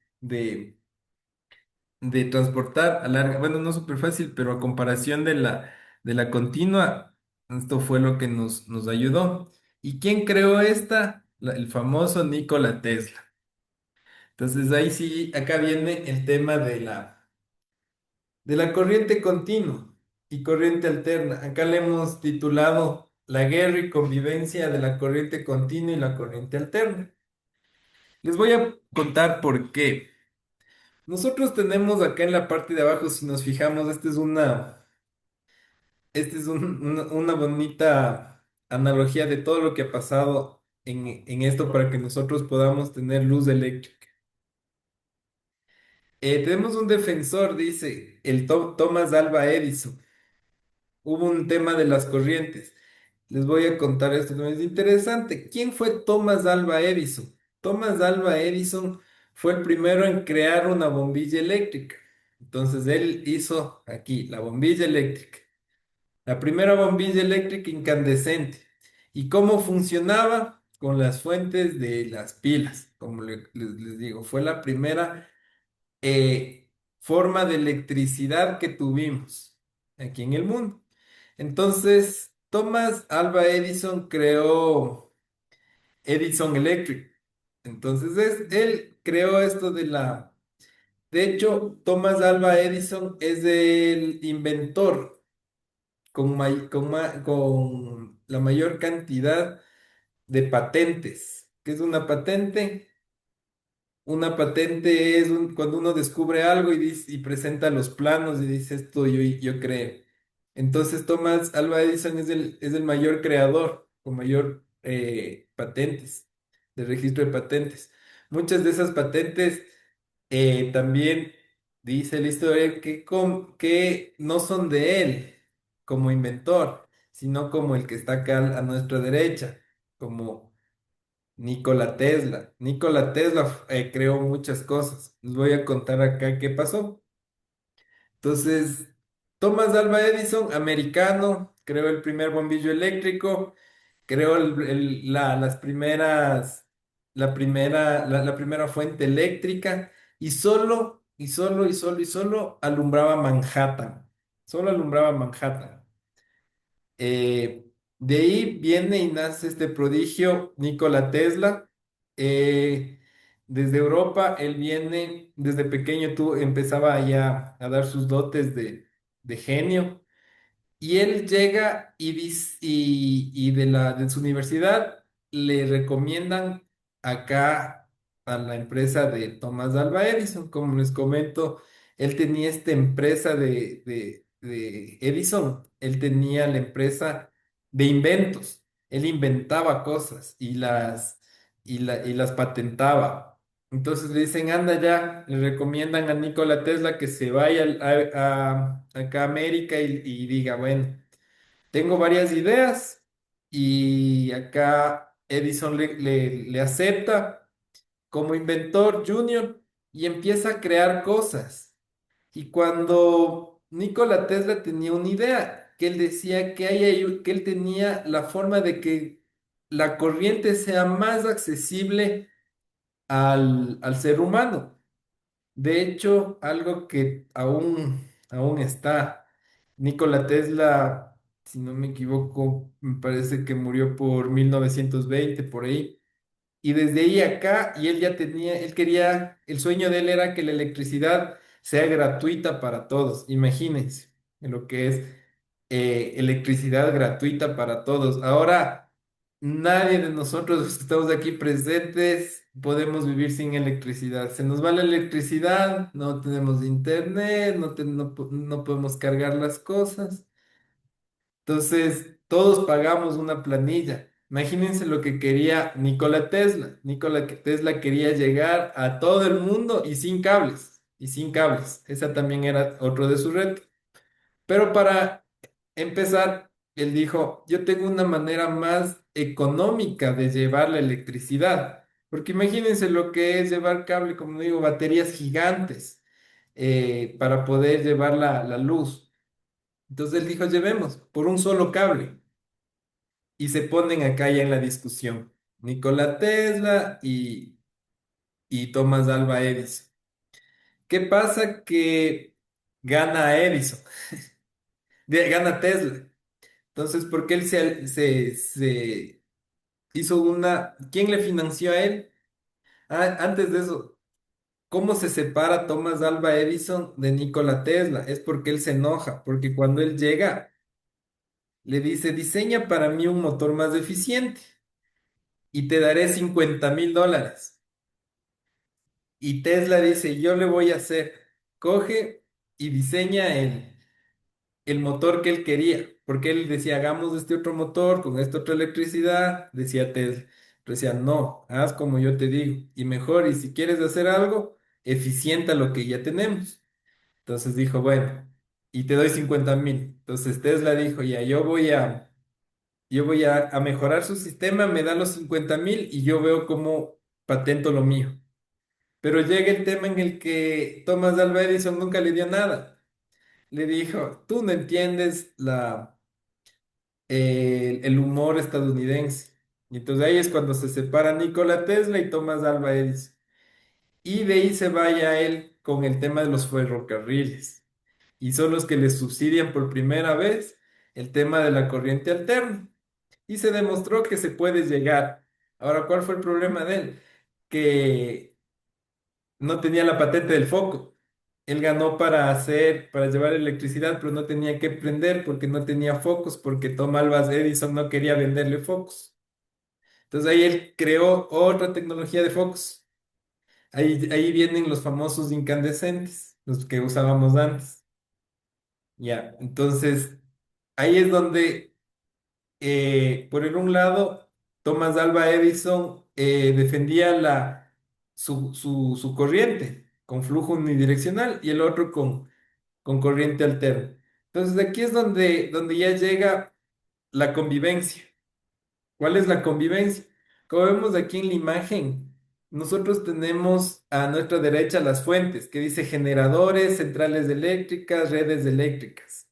transportar a larga, bueno, no súper fácil, pero a comparación de la continua, esto fue lo que nos ayudó. ¿Y quién creó esta? El famoso Nikola Tesla. Entonces ahí sí, acá viene el tema de la corriente continua y corriente alterna. Acá le hemos titulado La guerra y convivencia de la corriente continua y la corriente alterna. Les voy a contar por qué. Nosotros tenemos acá en la parte de abajo, si nos fijamos, esta es una bonita analogía de todo lo que ha pasado en esto para que nosotros podamos tener luz eléctrica. Tenemos un defensor, dice el Thomas Alva Edison. Hubo un tema de las corrientes. Les voy a contar esto, que es interesante. ¿Quién fue Thomas Alva Edison? Thomas Alva Edison fue el primero en crear una bombilla eléctrica. Entonces él hizo aquí la bombilla eléctrica. La primera bombilla eléctrica incandescente. ¿Y cómo funcionaba? Con las fuentes de las pilas, como les digo, fue la primera forma de electricidad que tuvimos aquí en el mundo. Entonces, Thomas Alva Edison creó Edison Electric. Entonces, él creó esto de la... De hecho, Thomas Alva Edison es el inventor con la mayor cantidad de patentes. ¿Qué es una patente? Una patente es cuando uno descubre algo y presenta los planos y dice esto yo creo. Entonces Thomas Alva Edison es el mayor creador con mayor patentes, de registro de patentes. Muchas de esas patentes también dice la historia que no son de él como inventor, sino como el que está acá a nuestra derecha, como Nikola Tesla. Nikola Tesla creó muchas cosas. Les voy a contar acá qué pasó. Entonces, Thomas Alva Edison, americano, creó el primer bombillo eléctrico, creó la primera fuente eléctrica y solo alumbraba Manhattan. Solo alumbraba Manhattan. De ahí viene y nace este prodigio, Nikola Tesla. Eh, Desde Europa, él viene, desde pequeño tú empezaba ya a dar sus dotes de genio. Y él llega y de su universidad le recomiendan acá a la empresa de Thomas Alva Edison. Como les comento, él tenía esta empresa de Edison, él tenía la empresa de inventos. Él inventaba cosas y las patentaba. Entonces le dicen, anda ya, le recomiendan a Nikola Tesla que se vaya acá a América y diga, bueno, tengo varias ideas y acá Edison le acepta como inventor junior y empieza a crear cosas. Y cuando Nikola Tesla tenía una idea, que él decía que él tenía la forma de que la corriente sea más accesible al ser humano. De hecho, algo que aún está, Nikola Tesla, si no me equivoco, me parece que murió por 1920 por ahí. Y desde ahí acá, y él ya tenía, él quería, el sueño de él era que la electricidad sea gratuita para todos. Imagínense lo que es electricidad gratuita para todos. Ahora, nadie de nosotros los que estamos aquí presentes podemos vivir sin electricidad. Se nos va la electricidad, no tenemos internet, no podemos cargar las cosas. Entonces, todos pagamos una planilla. Imagínense lo que quería Nikola Tesla. Nikola Tesla quería llegar a todo el mundo y sin cables, y sin cables. Esa también era otro de sus retos. Pero para empezar, él dijo, yo tengo una manera más económica de llevar la electricidad. Porque imagínense lo que es llevar cable, como digo, baterías gigantes para poder llevar la luz. Entonces él dijo, llevemos por un solo cable. Y se ponen acá ya en la discusión. Nikola Tesla y Thomas Alva Edison. ¿Qué pasa? Que gana Edison, gana Tesla. Entonces, ¿por qué él se hizo una... ¿Quién le financió a él? Ah, antes de eso, ¿cómo se separa Thomas Alva Edison de Nikola Tesla? Es porque él se enoja, porque cuando él llega, le dice, diseña para mí un motor más eficiente y te daré $50,000. Y Tesla dice, yo le voy a hacer, coge y diseña el motor que él quería, porque él decía, hagamos este otro motor con esta otra electricidad, decía Tesla. Pero decía, no, haz como yo te digo, y mejor, y si quieres hacer algo, eficienta lo que ya tenemos. Entonces dijo, bueno, y te doy 50,000. Entonces Tesla dijo, ya, yo voy a mejorar su sistema, me da los 50,000 y yo veo cómo patento lo mío. Pero llega el tema en el que Thomas Alva Edison nunca le dio nada. Le dijo, tú no entiendes el humor estadounidense. Y entonces ahí es cuando se separa Nikola Tesla y Thomas Alva Edison. Y de ahí se vaya él con el tema de los ferrocarriles. Y son los que le subsidian por primera vez el tema de la corriente alterna. Y se demostró que se puede llegar. Ahora, ¿cuál fue el problema de él? Que no tenía la patente del foco. Él ganó para llevar electricidad, pero no tenía que prender porque no tenía focos, porque Tom Alva Edison no quería venderle focos. Entonces ahí él creó otra tecnología de focos. Ahí vienen los famosos incandescentes, los que usábamos antes. Ya, entonces ahí es donde, por el un lado, Thomas Alva Edison defendía su corriente. con flujo unidireccional y el otro con corriente alterna. Entonces aquí es donde ya llega la convivencia. ¿Cuál es la convivencia? Como vemos aquí en la imagen, nosotros tenemos a nuestra derecha las fuentes, que dice generadores, centrales eléctricas, redes eléctricas.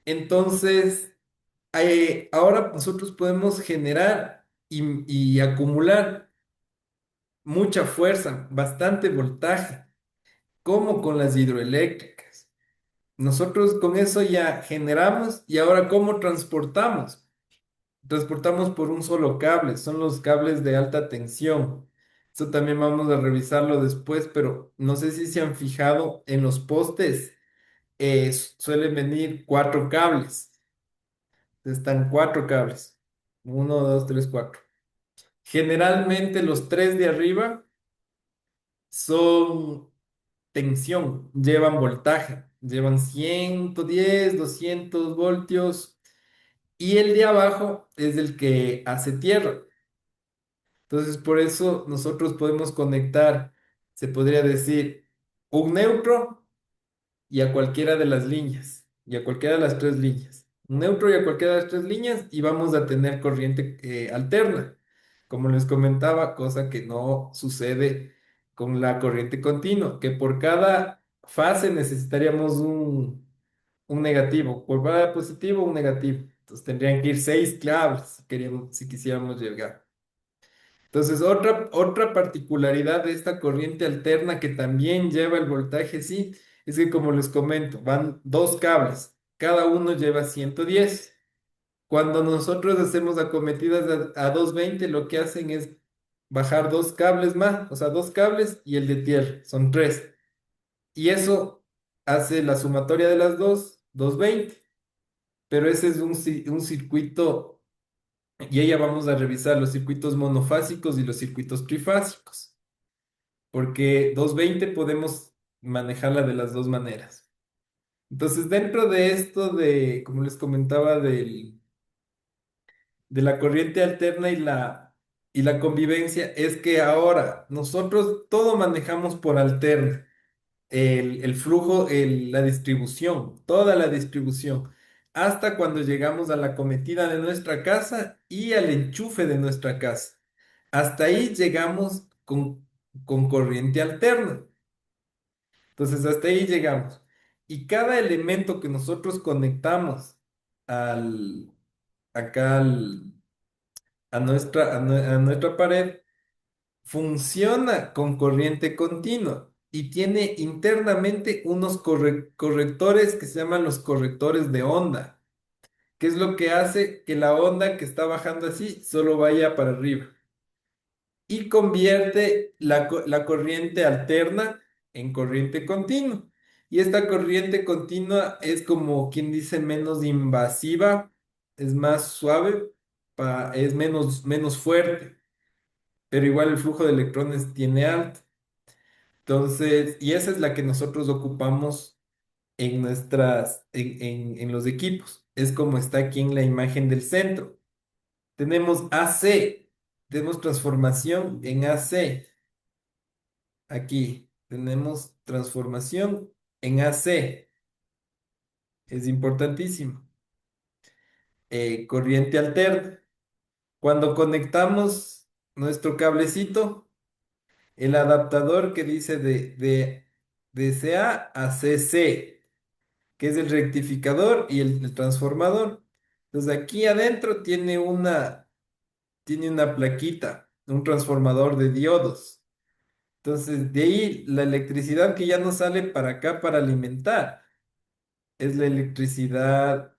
Entonces, ahora nosotros podemos generar y acumular mucha fuerza, bastante voltaje, como con las hidroeléctricas. Nosotros con eso ya generamos y ahora ¿cómo transportamos? Transportamos por un solo cable, son los cables de alta tensión. Eso también vamos a revisarlo después, pero no sé si se han fijado en los postes, suelen venir cuatro cables. Están cuatro cables. Uno, dos, tres, cuatro. Generalmente los tres de arriba son tensión, llevan voltaje, llevan 110, 200 voltios y el de abajo es el que hace tierra. Entonces, por eso nosotros podemos conectar, se podría decir, un neutro y a cualquiera de las líneas, y a cualquiera de las tres líneas. Un neutro y a cualquiera de las tres líneas y vamos a tener corriente alterna, como les comentaba, cosa que no sucede con la corriente continua, que por cada fase necesitaríamos un negativo, por cada positivo un negativo. Entonces tendrían que ir seis cables si queríamos, si quisiéramos llegar. Entonces, otra particularidad de esta corriente alterna que también lleva el voltaje, sí, es que como les comento, van dos cables, cada uno lleva 110. Cuando nosotros hacemos acometidas a 220, lo que hacen es bajar dos cables más, o sea, dos cables y el de tierra, son tres. Y eso hace la sumatoria de las dos, 220. Pero ese es un circuito, y ahí ya vamos a revisar los circuitos monofásicos y los circuitos trifásicos, porque 220 podemos manejarla de las dos maneras. Entonces, dentro de esto de, como les comentaba, de la corriente alterna y la convivencia, es que ahora nosotros todo manejamos por alterna. El flujo, la distribución, toda la distribución, hasta cuando llegamos a la cometida de nuestra casa y al enchufe de nuestra casa. Hasta ahí llegamos con corriente alterna. Entonces, hasta ahí llegamos. Y cada elemento que nosotros conectamos al, acá a nuestra pared, funciona con corriente continua y tiene internamente unos correctores que se llaman los correctores de onda, que es lo que hace que la onda que está bajando así solo vaya para arriba y convierte la corriente alterna en corriente continua. Y esta corriente continua es como quien dice menos invasiva, es más suave, es menos fuerte, pero igual el flujo de electrones tiene alto. Entonces, y esa es la que nosotros ocupamos en los equipos. Es como está aquí en la imagen del centro. Tenemos AC, tenemos transformación en AC. Aquí tenemos transformación en AC. Es importantísimo. Corriente alterna. Cuando conectamos nuestro cablecito, el adaptador que dice de CA a CC, que es el rectificador y el transformador. Entonces aquí adentro tiene una plaquita, un transformador de diodos. Entonces de ahí la electricidad que ya no sale para acá para alimentar es la electricidad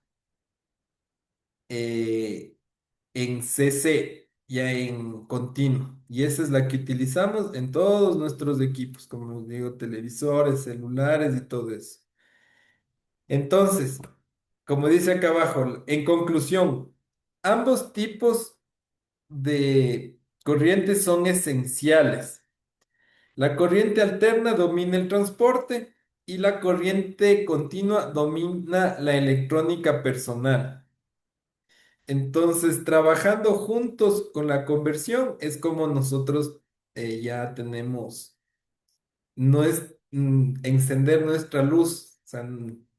eh, en CC, ya en continuo. Y esa es la que utilizamos en todos nuestros equipos, como les digo, televisores, celulares y todo eso. Entonces, como dice acá abajo, en conclusión, ambos tipos de corrientes son esenciales. La corriente alterna domina el transporte y la corriente continua domina la electrónica personal. Entonces, trabajando juntos con la conversión es como nosotros ya tenemos. no es encender nuestra luz. O sea,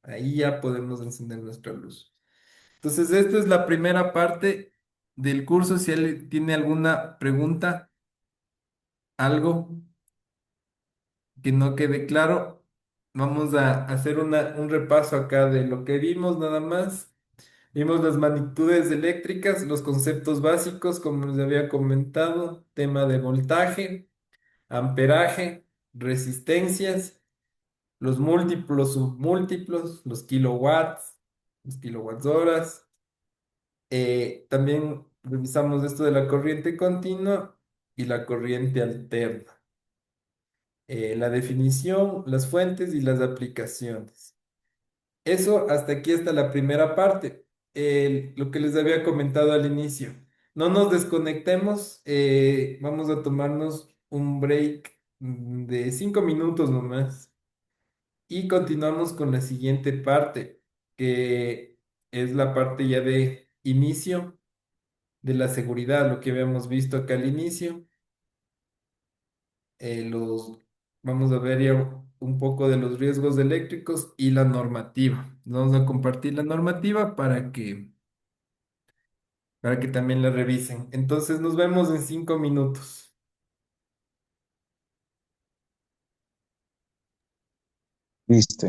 ahí ya podemos encender nuestra luz. Entonces, esta es la primera parte del curso. Si alguien tiene alguna pregunta, algo que no quede claro, vamos a hacer un repaso acá de lo que vimos nada más. Vimos las magnitudes eléctricas, los conceptos básicos, como les había comentado, tema de voltaje, amperaje, resistencias, los múltiplos, submúltiplos, los kilowatts, los kilowatts horas. También revisamos esto de la corriente continua y la corriente alterna. La definición, las fuentes y las aplicaciones. Eso hasta aquí está la primera parte. Lo que les había comentado al inicio. No nos desconectemos, vamos a tomarnos un break de 5 minutos nomás y continuamos con la siguiente parte, que es la parte ya de inicio de la seguridad, lo que habíamos visto acá al inicio. Los, vamos a ver ya un poco de los riesgos eléctricos y la normativa. Vamos a compartir la normativa para que también la revisen. Entonces nos vemos en 5 minutos. Listo.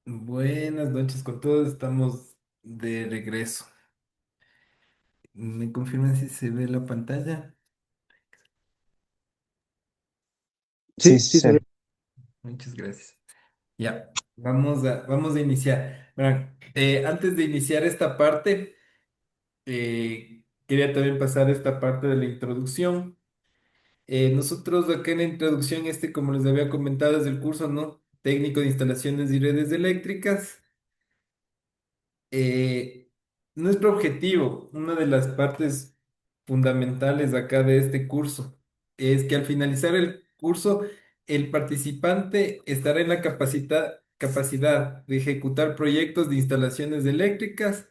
Buenas noches con todos, estamos de regreso. ¿Me confirman si se ve la pantalla? Sí, Sí, sí, sí sí. se ve. Muchas gracias. Ya, vamos a iniciar. Verán, antes de iniciar esta parte, quería también pasar esta parte de la introducción. Nosotros acá en la introducción, como les había comentado, es el curso, ¿no? Técnico de instalaciones y redes eléctricas. Eh, Nuestro objetivo, una de las partes fundamentales acá de este curso, es que al finalizar el curso, el participante estará en la capacidad de ejecutar proyectos de instalaciones eléctricas,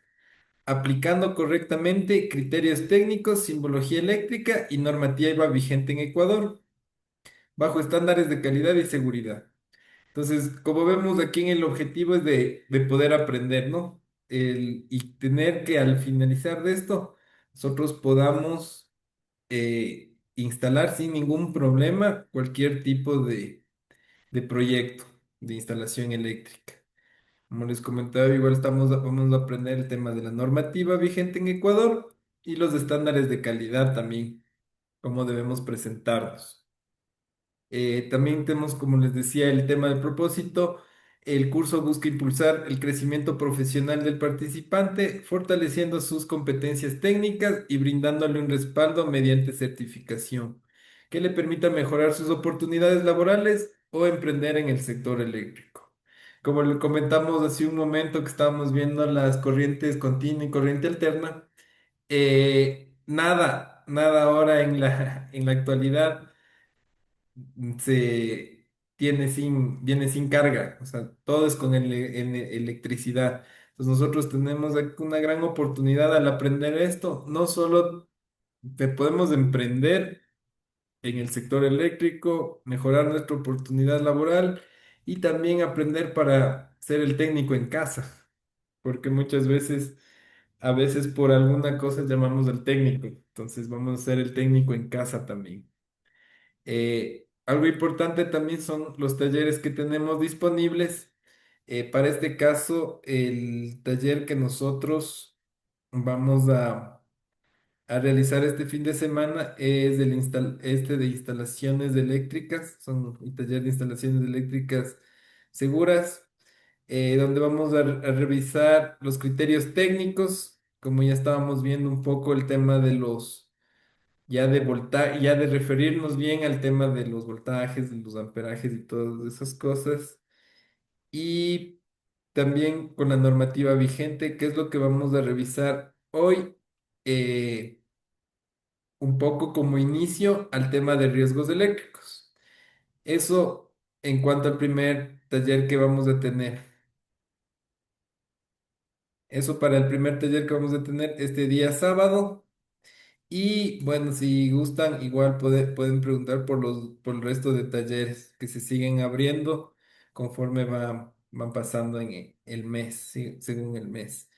aplicando correctamente criterios técnicos, simbología eléctrica y normativa vigente en Ecuador, bajo estándares de calidad y seguridad. Entonces, como vemos aquí en el objetivo es de poder aprender, ¿no? Y tener que al finalizar de esto, nosotros podamos instalar sin ningún problema cualquier tipo de proyecto de instalación eléctrica. Como les comentaba, igual vamos a aprender el tema de la normativa vigente en Ecuador y los estándares de calidad también, cómo debemos presentarnos. También tenemos, como les decía, el tema del propósito. El curso busca impulsar el crecimiento profesional del participante, fortaleciendo sus competencias técnicas y brindándole un respaldo mediante certificación que le permita mejorar sus oportunidades laborales o emprender en el sector eléctrico. Como le comentamos hace un momento que estábamos viendo las corrientes continua y corriente alterna, nada ahora en en la actualidad se viene sin carga, o sea, todo es con electricidad. Entonces nosotros tenemos aquí una gran oportunidad al aprender esto, no solo te podemos emprender en el sector eléctrico, mejorar nuestra oportunidad laboral y también aprender para ser el técnico en casa, porque muchas veces, a veces por alguna cosa llamamos al técnico, entonces vamos a ser el técnico en casa también. Algo importante también son los talleres que tenemos disponibles. Para este caso, el taller que nosotros vamos a realizar este fin de semana es de instalaciones eléctricas, son un taller de instalaciones eléctricas seguras, donde vamos a revisar los criterios técnicos, como ya estábamos viendo un poco el tema de ya de referirnos bien al tema de los voltajes, de los amperajes y todas esas cosas. Y también con la normativa vigente, que es lo que vamos a revisar hoy, eh, un poco como inicio al tema de riesgos eléctricos. Eso en cuanto al primer taller que vamos a tener. Eso para el primer taller que vamos a tener este día sábado. Y bueno, si gustan, igual pueden preguntar por el resto de talleres que se siguen abriendo conforme van pasando en el mes, sí, según el mes.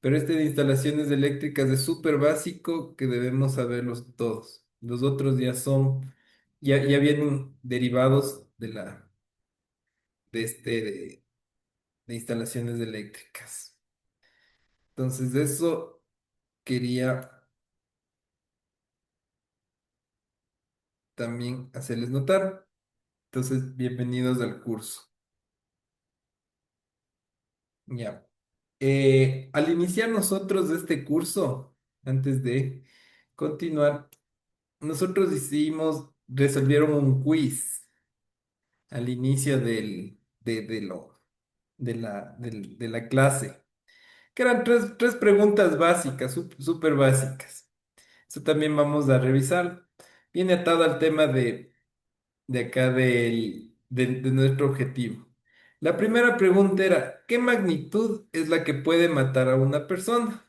Pero este de instalaciones eléctricas es súper básico que debemos saberlos todos. Los otros ya vienen derivados de instalaciones eléctricas. Entonces, de eso quería también hacerles notar. Entonces, bienvenidos al curso. Ya. Al iniciar nosotros este curso, antes de continuar, nosotros resolvieron un quiz al inicio de la clase, que eran tres preguntas básicas, súper básicas. Eso también vamos a revisar. Viene atado al tema de acá de nuestro objetivo. La primera pregunta era, ¿qué magnitud es la que puede matar a una persona?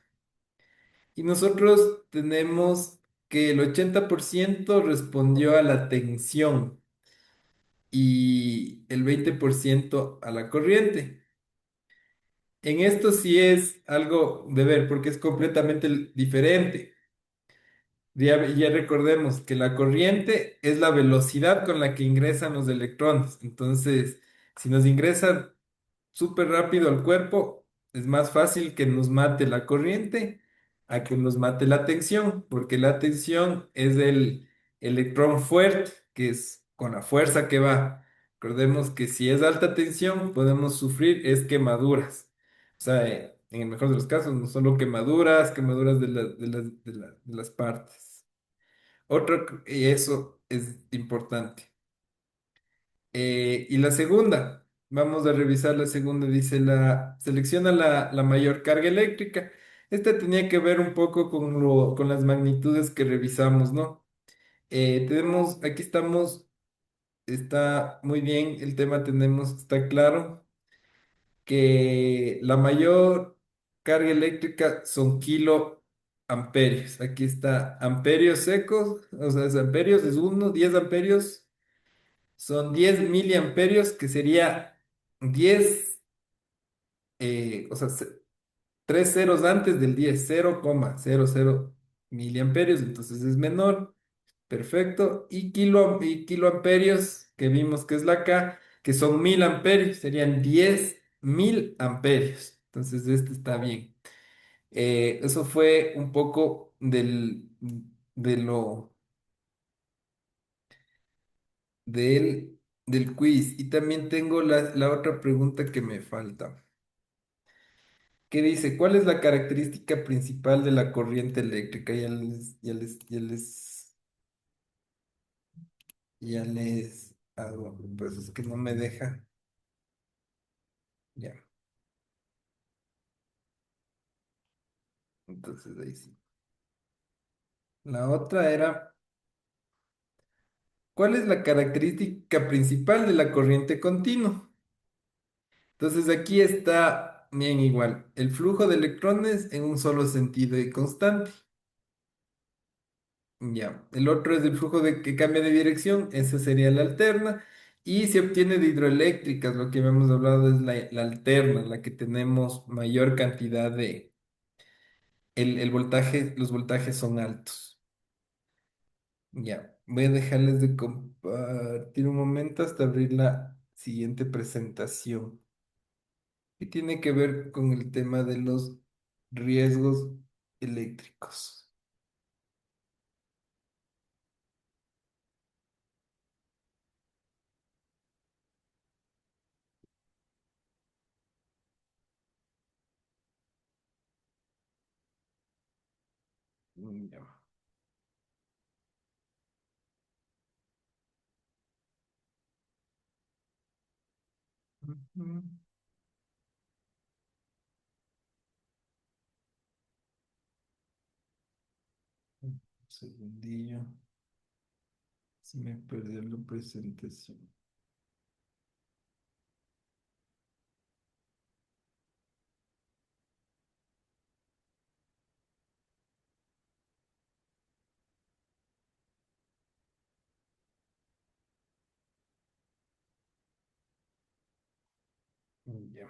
Y nosotros tenemos que el 80% respondió a la tensión y el 20% a la corriente. En esto sí es algo de ver porque es completamente diferente. Ya recordemos que la corriente es la velocidad con la que ingresan los electrones. Entonces, si nos ingresan súper rápido al cuerpo, es más fácil que nos mate la corriente a que nos mate la tensión, porque la tensión es el electrón fuerte, que es con la fuerza que va. Recordemos que si es alta tensión, podemos sufrir es quemaduras. O sea, en el mejor de los casos, no solo quemaduras, quemaduras de las partes. Y eso es importante. Y la segunda, vamos a revisar la segunda, dice selecciona la mayor carga eléctrica. Esta tenía que ver un poco con las magnitudes que revisamos, ¿no? Aquí estamos, está muy bien el tema, está claro que la mayor carga eléctrica son kiloamperios. Aquí está amperios secos, o sea, es amperios, es 10 amperios. Son 10 miliamperios, que sería 10 o sea, tres ceros antes del 10, 0,00 miliamperios, entonces es menor, perfecto. Y kiloamperios, que vimos que es la K, que son 1000 amperios, serían 10.000 amperios. Entonces este está bien. Eso fue un poco de lo, del quiz. Y también tengo la otra pregunta que me falta. ¿Qué dice? ¿Cuál es la característica principal de la corriente eléctrica? Ya les hago. Pues es que no me deja. Ya. Entonces ahí sí. La otra era, ¿cuál es la característica principal de la corriente continua? Entonces aquí está bien igual. El flujo de electrones en un solo sentido y constante. Ya, el otro es el flujo que cambia de dirección, esa sería la alterna, y se obtiene de hidroeléctricas, lo que habíamos hablado es la alterna, la que tenemos mayor cantidad el voltaje, los voltajes son altos. Ya, voy a dejarles de compartir un momento hasta abrir la siguiente presentación, que tiene que ver con el tema de los riesgos eléctricos. Ya. Ujú. Un segundillo. Se me perdió la presentación. Ya.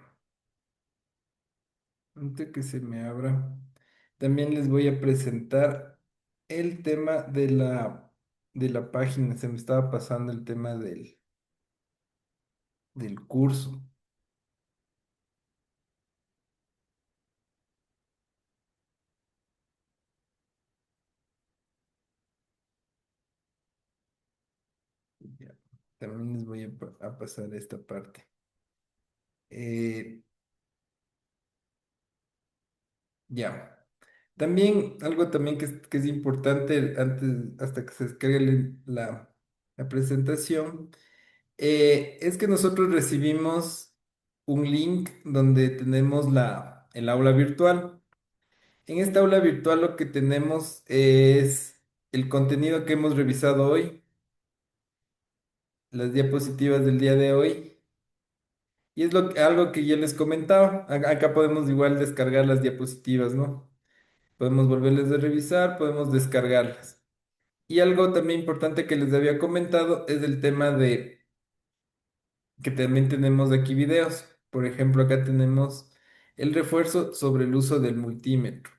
Antes que se me abra, también les voy a presentar el tema de la página. Se me estaba pasando el tema del curso. Ya. También les voy a pasar esta parte. Eh, ya. También, algo también que es importante antes, hasta que se descargue la presentación. Es que nosotros recibimos un link donde tenemos el aula virtual. En esta aula virtual lo que tenemos es el contenido que hemos revisado hoy, las diapositivas del día de hoy, y es algo que ya les comentaba. Acá podemos igual descargar las diapositivas, ¿no? Podemos volverles a revisar, podemos descargarlas. Y algo también importante que les había comentado es el tema de que también tenemos aquí videos. Por ejemplo, acá tenemos el refuerzo sobre el uso del multímetro.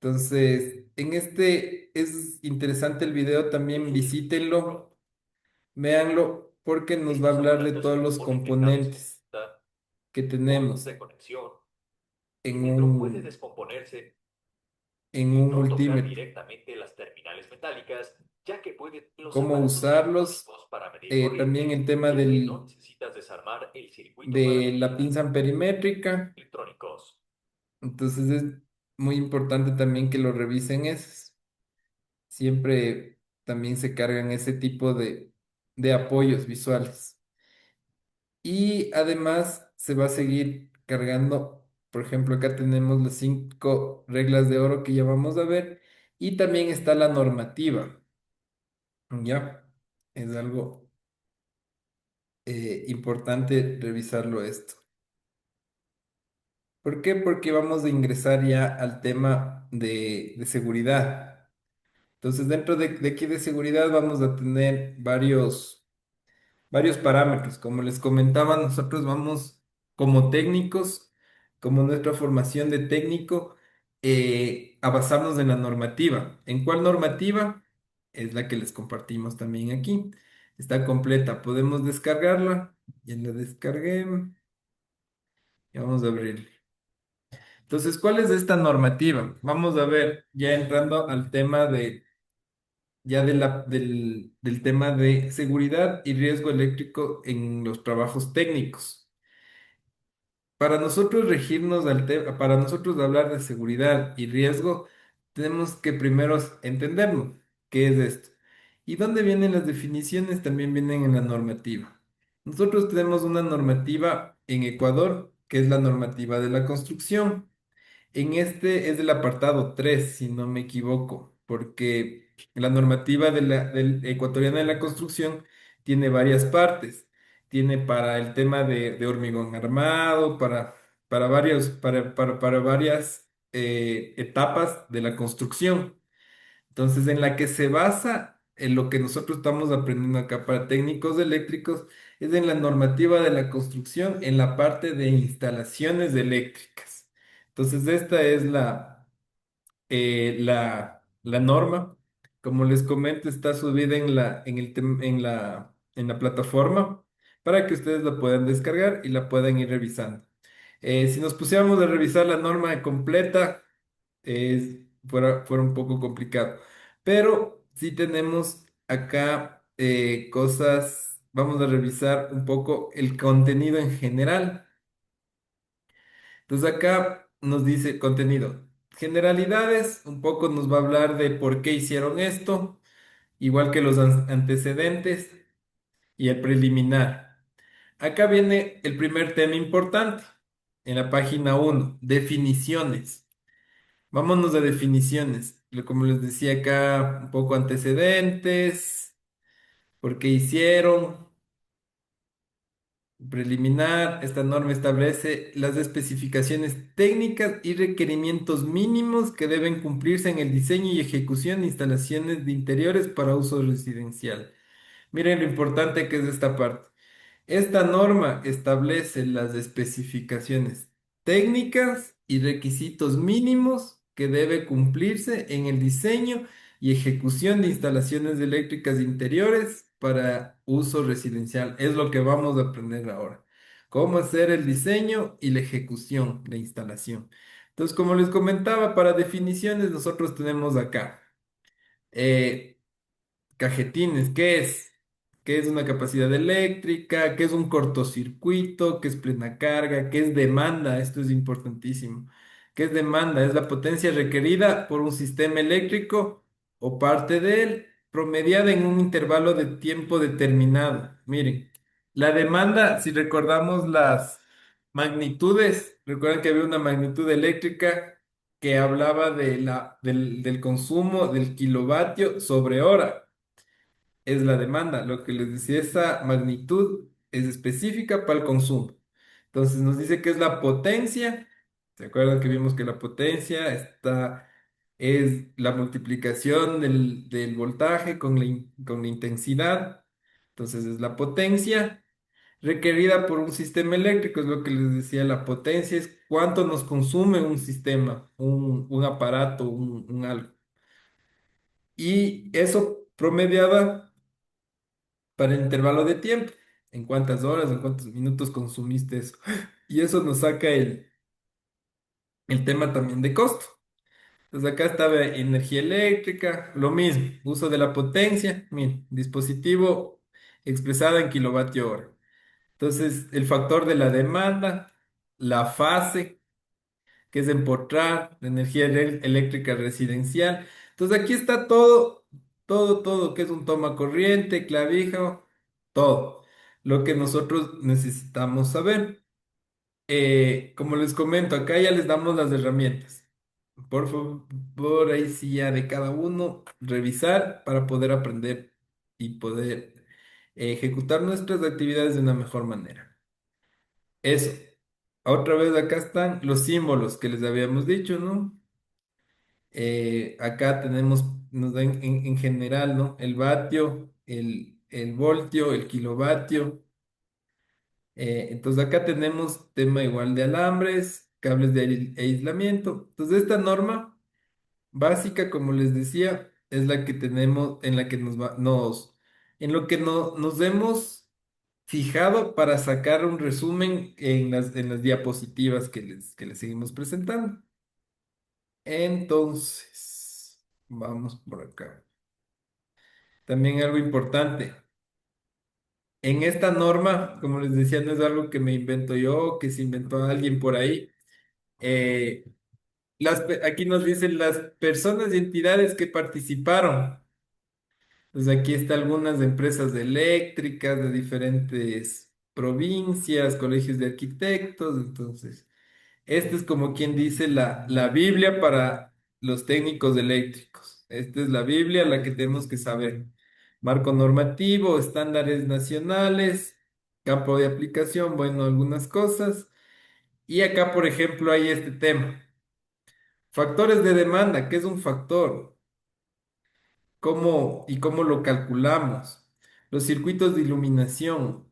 Entonces, en este es interesante el video, también visítenlo, véanlo, porque nos va a hablar de todos los componentes. que Modos tenemos de conexión. en No puede un, descomponerse en y un no tocar multímetro. directamente las terminales metálicas, ya que pueden los Cómo aparatos usarlos, electrónicos para medir también corriente, el tema ya que no necesitas desarmar el circuito para de la medirlas. pinza amperimétrica. Electrónicos. Entonces es muy importante también que lo revisen esos. Siempre también se cargan ese tipo de apoyos visuales. Y además se va a seguir cargando, por ejemplo, acá tenemos las 5 reglas de oro que ya vamos a ver. Y también está la normativa, ¿ya? Es algo importante revisarlo esto. ¿Por qué? Porque vamos a ingresar ya al tema de seguridad. Entonces, dentro de aquí de seguridad vamos a tener varios parámetros. Como les comentaba, nosotros vamos como técnicos, como nuestra formación de técnico, a basarnos en la normativa. ¿En cuál normativa? Es la que les compartimos también aquí. Está completa, podemos descargarla. Ya la descargué. Y vamos a abrir. Entonces, ¿cuál es esta normativa? Vamos a ver, ya entrando al tema del tema de seguridad y riesgo eléctrico en los trabajos técnicos. Para nosotros regirnos al tema, para nosotros hablar de seguridad y riesgo, tenemos que primero entenderlo. ¿Qué es esto? ¿Y dónde vienen las definiciones? También vienen en la normativa. Nosotros tenemos una normativa en Ecuador, que es la normativa de la construcción. En este es del apartado 3 si no me equivoco, porque la normativa del ecuatoriana de la construcción tiene varias partes. Tiene para el tema de hormigón armado, para varias etapas de la construcción. Entonces, en la que se basa en lo que nosotros estamos aprendiendo acá para técnicos eléctricos, es en la normativa de la construcción, en la parte de instalaciones eléctricas. Entonces, esta es la norma. Como les comento, está subida en la plataforma para que ustedes la puedan descargar y la puedan ir revisando. Si nos pusiéramos a revisar la norma completa, fuera un poco complicado. Pero sí tenemos acá cosas, vamos a revisar un poco el contenido en general. Entonces acá nos dice contenido. Generalidades, un poco nos va a hablar de por qué hicieron esto, igual que los antecedentes y el preliminar. Acá viene el primer tema importante, en la página 1, definiciones. Vámonos a definiciones. Como les decía acá, un poco antecedentes, por qué hicieron. Preliminar, esta norma establece las especificaciones técnicas y requerimientos mínimos que deben cumplirse en el diseño y ejecución de instalaciones de interiores para uso residencial. Miren lo importante que es esta parte. Esta norma establece las especificaciones técnicas y requisitos mínimos que debe cumplirse en el diseño y ejecución de instalaciones eléctricas interiores para uso residencial. Es lo que vamos a aprender ahora. Cómo hacer el diseño y la ejecución de instalación. Entonces, como les comentaba, para definiciones nosotros tenemos acá. eh, Cajetines, ¿qué es? ¿Qué es una capacidad eléctrica? ¿Qué es un cortocircuito? ¿Qué es plena carga? ¿Qué es demanda? Esto es importantísimo. ¿Qué es demanda? Es la potencia requerida por un sistema eléctrico o parte de él, promediada en un intervalo de tiempo determinado. Miren, la demanda, si recordamos las magnitudes, recuerdan que había una magnitud eléctrica que hablaba del consumo del kilovatio sobre hora es la demanda. Lo que les decía, esa magnitud es específica para el consumo. Entonces nos dice que es la potencia. ¿Se acuerdan que vimos que la potencia es la multiplicación del voltaje con la intensidad? Entonces es la potencia requerida por un sistema eléctrico, es lo que les decía, la potencia es cuánto nos consume un sistema, un aparato, un algo. Y eso promediada para el intervalo de tiempo. en cuántas horas, en cuántos minutos consumiste eso. Y eso nos saca el tema también de costo. Entonces acá estaba energía eléctrica, lo mismo, uso de la potencia, mira, dispositivo expresado en kilovatio hora. Entonces, el factor de la demanda, la fase, que es empotrar, la energía eléctrica residencial. Entonces, aquí está todo, todo, que es un toma corriente, clavija, todo lo que nosotros necesitamos saber. Como les comento, acá ya les damos las herramientas. Por favor, ahí sí ya de cada uno revisar para poder aprender y poder ejecutar nuestras actividades de una mejor manera. Eso. Otra vez acá están los símbolos que les habíamos dicho, ¿no? Acá tenemos, nos dan en general, ¿no? El vatio, el voltio, el kilovatio. Entonces acá tenemos tema igual de alambres, cables de aislamiento. Entonces esta norma básica, como les decía, es la que tenemos, en la que en lo que nos hemos fijado para sacar un resumen en las diapositivas que les seguimos presentando. Entonces, vamos por acá. También algo importante. En esta norma, como les decía, no es algo que me invento yo, que se inventó alguien por ahí. Eh, aquí nos dicen las personas y entidades que participaron. Pues aquí está algunas empresas eléctricas de diferentes provincias, colegios de arquitectos. Entonces, esta es como quien dice la Biblia para los técnicos eléctricos. Esta es la Biblia, la que tenemos que saber. Marco normativo, estándares nacionales, campo de aplicación, bueno, algunas cosas. Y acá, por ejemplo, hay este tema. Factores de demanda, ¿qué es un factor? ¿Cómo y cómo lo calculamos? Los circuitos de iluminación.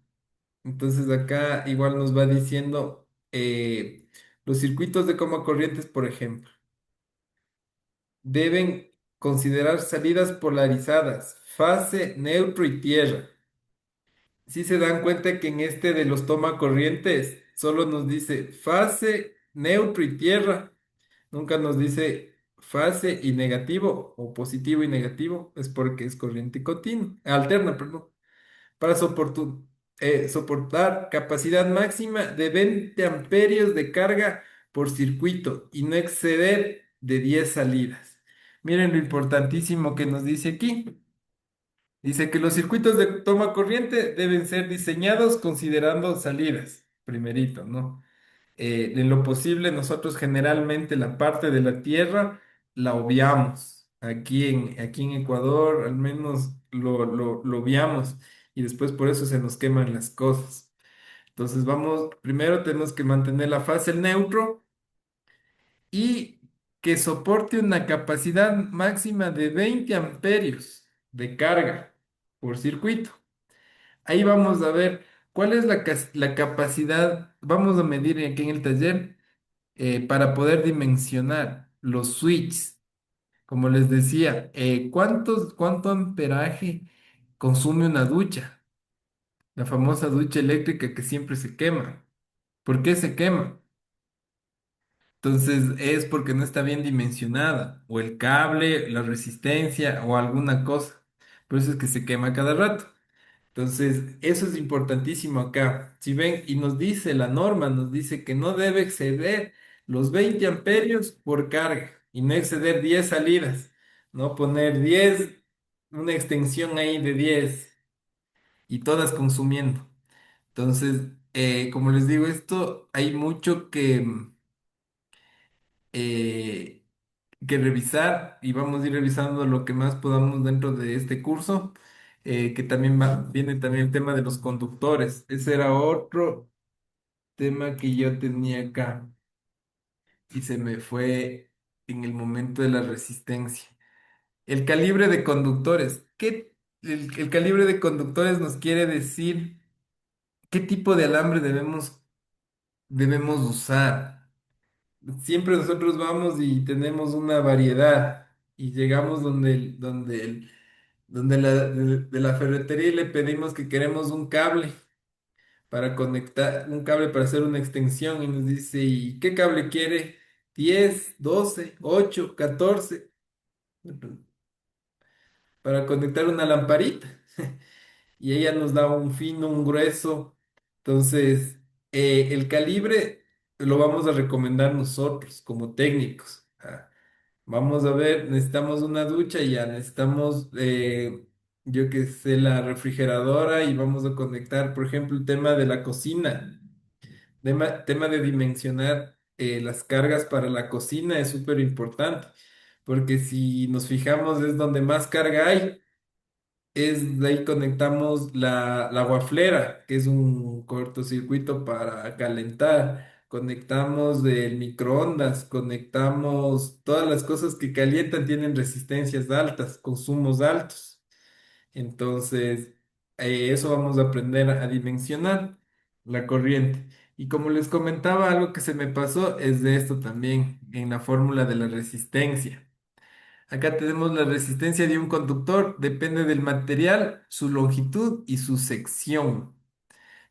Entonces acá igual nos va diciendo los circuitos de coma corrientes, por ejemplo, deben considerar salidas polarizadas, fase, neutro y tierra. Si se dan cuenta que en este de los toma corrientes solo nos dice fase, neutro y tierra. Nunca nos dice fase y negativo o positivo y negativo. Es porque es corriente continua, alterna, perdón. Para soportar capacidad máxima de 20 amperios de carga por circuito y no exceder de 10 salidas. Miren lo importantísimo que nos dice aquí. Dice que los circuitos de toma corriente deben ser diseñados considerando salidas, primerito, ¿no? En lo posible, nosotros generalmente la parte de la tierra la obviamos. Aquí en Ecuador al menos lo obviamos y después por eso se nos queman las cosas. Entonces vamos, primero tenemos que mantener la fase el neutro y que soporte una capacidad máxima de 20 amperios de carga por circuito. Ahí vamos a ver cuál es la capacidad, vamos a medir aquí en el taller para poder dimensionar los switches. Como les decía, cuánto amperaje consume una ducha? La famosa ducha eléctrica que siempre se quema. ¿Por qué se quema? Entonces es porque no está bien dimensionada, o el cable, la resistencia, o alguna cosa. Por eso es que se quema cada rato. Entonces, eso es importantísimo acá. Si ven, y nos dice la norma, nos dice que no debe exceder los 20 amperios por carga y no exceder 10 salidas, no poner 10, una extensión ahí de 10 y todas consumiendo. Entonces, como les digo, esto hay mucho eh, que revisar y vamos a ir revisando lo que más podamos dentro de este curso, que también viene también el tema de los conductores. Ese era otro tema que yo tenía acá y se me fue en el momento de la resistencia. El calibre de conductores. El calibre de conductores nos quiere decir qué tipo de alambre debemos usar. Siempre nosotros vamos y tenemos una variedad y llegamos donde la ferretería y le pedimos que queremos un cable. para conectar, un cable para hacer una extensión y nos dice, ¿y qué cable quiere? 10, 12, 8, 14 para conectar una lamparita. Y ella nos da un fino, un grueso. Entonces, el calibre lo vamos a recomendar nosotros como técnicos. Vamos a ver, necesitamos una ducha y ya necesitamos, yo qué sé, la refrigeradora y vamos a conectar, por ejemplo, el tema de la cocina. Tema de dimensionar las cargas para la cocina es súper importante, porque si nos fijamos es donde más carga hay, es de ahí conectamos la guaflera, que es un cortocircuito para calentar. Conectamos el microondas, conectamos todas las cosas que calientan, tienen resistencias altas, consumos altos. Entonces, eso vamos a aprender a dimensionar la corriente. Y como les comentaba, algo que se me pasó es de esto también, en la fórmula de la resistencia. Acá tenemos la resistencia de un conductor, depende del material, su longitud y su sección.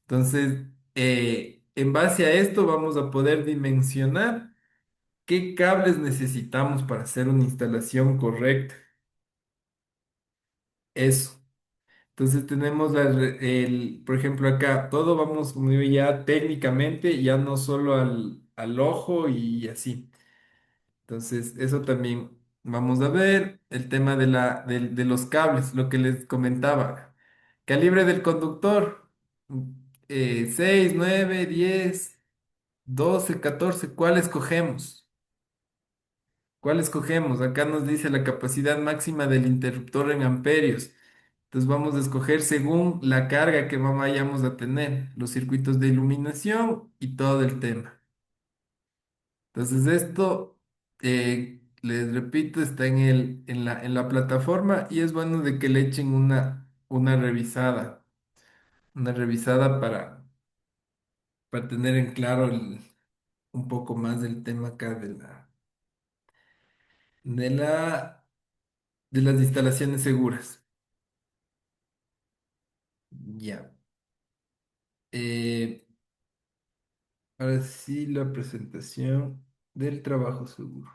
Entonces, en base a esto vamos a poder dimensionar qué cables necesitamos para hacer una instalación correcta. Eso. Entonces tenemos por ejemplo, acá todo vamos como digo, ya técnicamente, ya no solo al ojo y así. Entonces, eso también vamos a ver. El tema de los cables, lo que les comentaba. Calibre del conductor, 6, 9, 10, 12, 14. ¿Cuál escogemos? ¿Cuál escogemos? Acá nos dice la capacidad máxima del interruptor en amperios. Entonces vamos a escoger según la carga que vayamos a tener, los circuitos de iluminación y todo el tema. Entonces esto, les repito, está en la plataforma y es bueno de que le echen una revisada para tener en claro un poco más del tema acá de la, de las instalaciones seguras. Ya. Eh, Ahora sí, la presentación del trabajo seguro.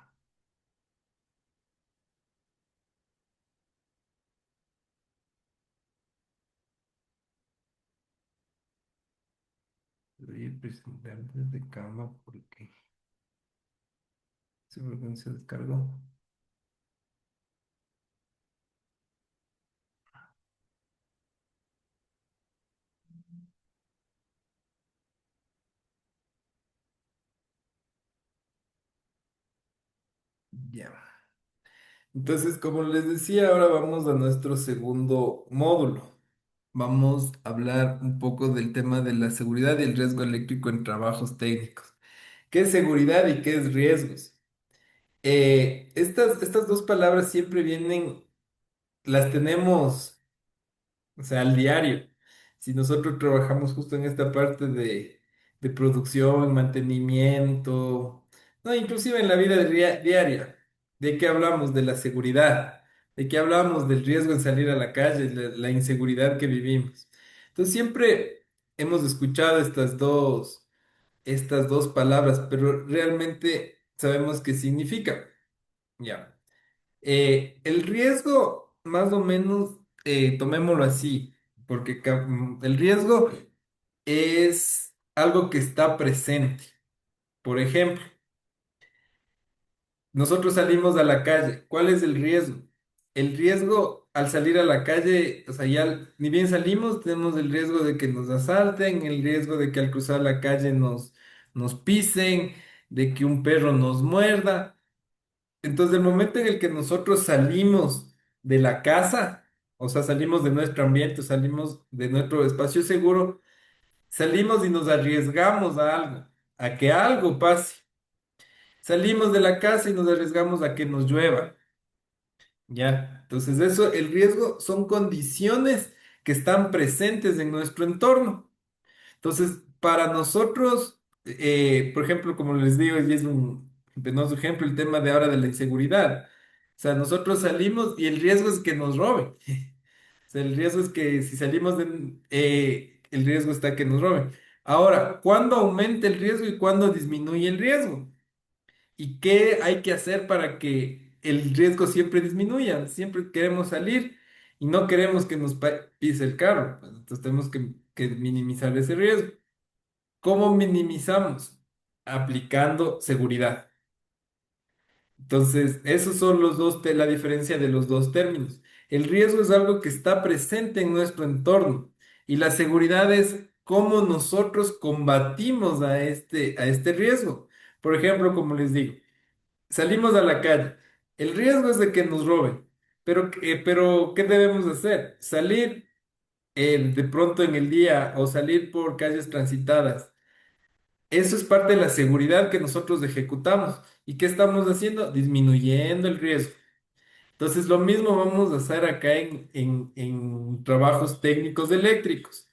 Voy a presentar desde cama porque se descargó. Ya. Entonces, como les decía, ahora vamos a nuestro segundo módulo. Vamos a hablar un poco del tema de la seguridad y el riesgo eléctrico en trabajos técnicos. ¿Qué es seguridad y qué es riesgos? Estas dos palabras siempre vienen, las tenemos, o sea, al diario. Si nosotros trabajamos justo en esta parte de producción, mantenimiento, no, inclusive en la vida diaria, ¿de qué hablamos? De la seguridad, ¿de qué hablamos? Del riesgo en salir a la calle, la inseguridad que vivimos. Entonces siempre hemos escuchado estas dos palabras, pero realmente sabemos qué significa. Ya. El riesgo, más o menos, tomémoslo así, porque el riesgo es algo que está presente. Por ejemplo, nosotros salimos a la calle. ¿Cuál es el riesgo? El riesgo al salir a la calle, o sea, ya ni bien salimos, tenemos el riesgo de que nos asalten, el riesgo de que al cruzar la calle nos pisen, de que un perro nos muerda. Entonces, el momento en el que nosotros salimos de la casa, o sea, salimos de nuestro ambiente, salimos de nuestro espacio seguro, salimos y nos arriesgamos a algo, a que algo pase. Salimos de la casa y nos arriesgamos a que nos llueva. Ya, entonces eso, el riesgo son condiciones que están presentes en nuestro entorno. Entonces, para nosotros, por ejemplo, como les digo, y es un penoso ejemplo, el tema de ahora de la inseguridad. O sea, nosotros salimos y el riesgo es que nos roben. O sea, el riesgo es que si salimos el riesgo está que nos roben. Ahora, ¿cuándo aumenta el riesgo y cuándo disminuye el riesgo? ¿Y qué hay que hacer para que el riesgo siempre disminuya? Siempre queremos salir y no queremos que nos pise el carro, pues, entonces tenemos que minimizar ese riesgo. ¿Cómo minimizamos? Aplicando seguridad. Entonces, esos son los dos, la diferencia de los dos términos. El riesgo es algo que está presente en nuestro entorno y la seguridad es cómo nosotros combatimos a este riesgo. Por ejemplo, como les digo, salimos a la calle. El riesgo es de que nos roben. Pero ¿qué debemos hacer? Salir de pronto en el día o salir por calles transitadas. Eso es parte de la seguridad que nosotros ejecutamos. ¿Y qué estamos haciendo? Disminuyendo el riesgo. Entonces, lo mismo vamos a hacer acá en trabajos técnicos eléctricos.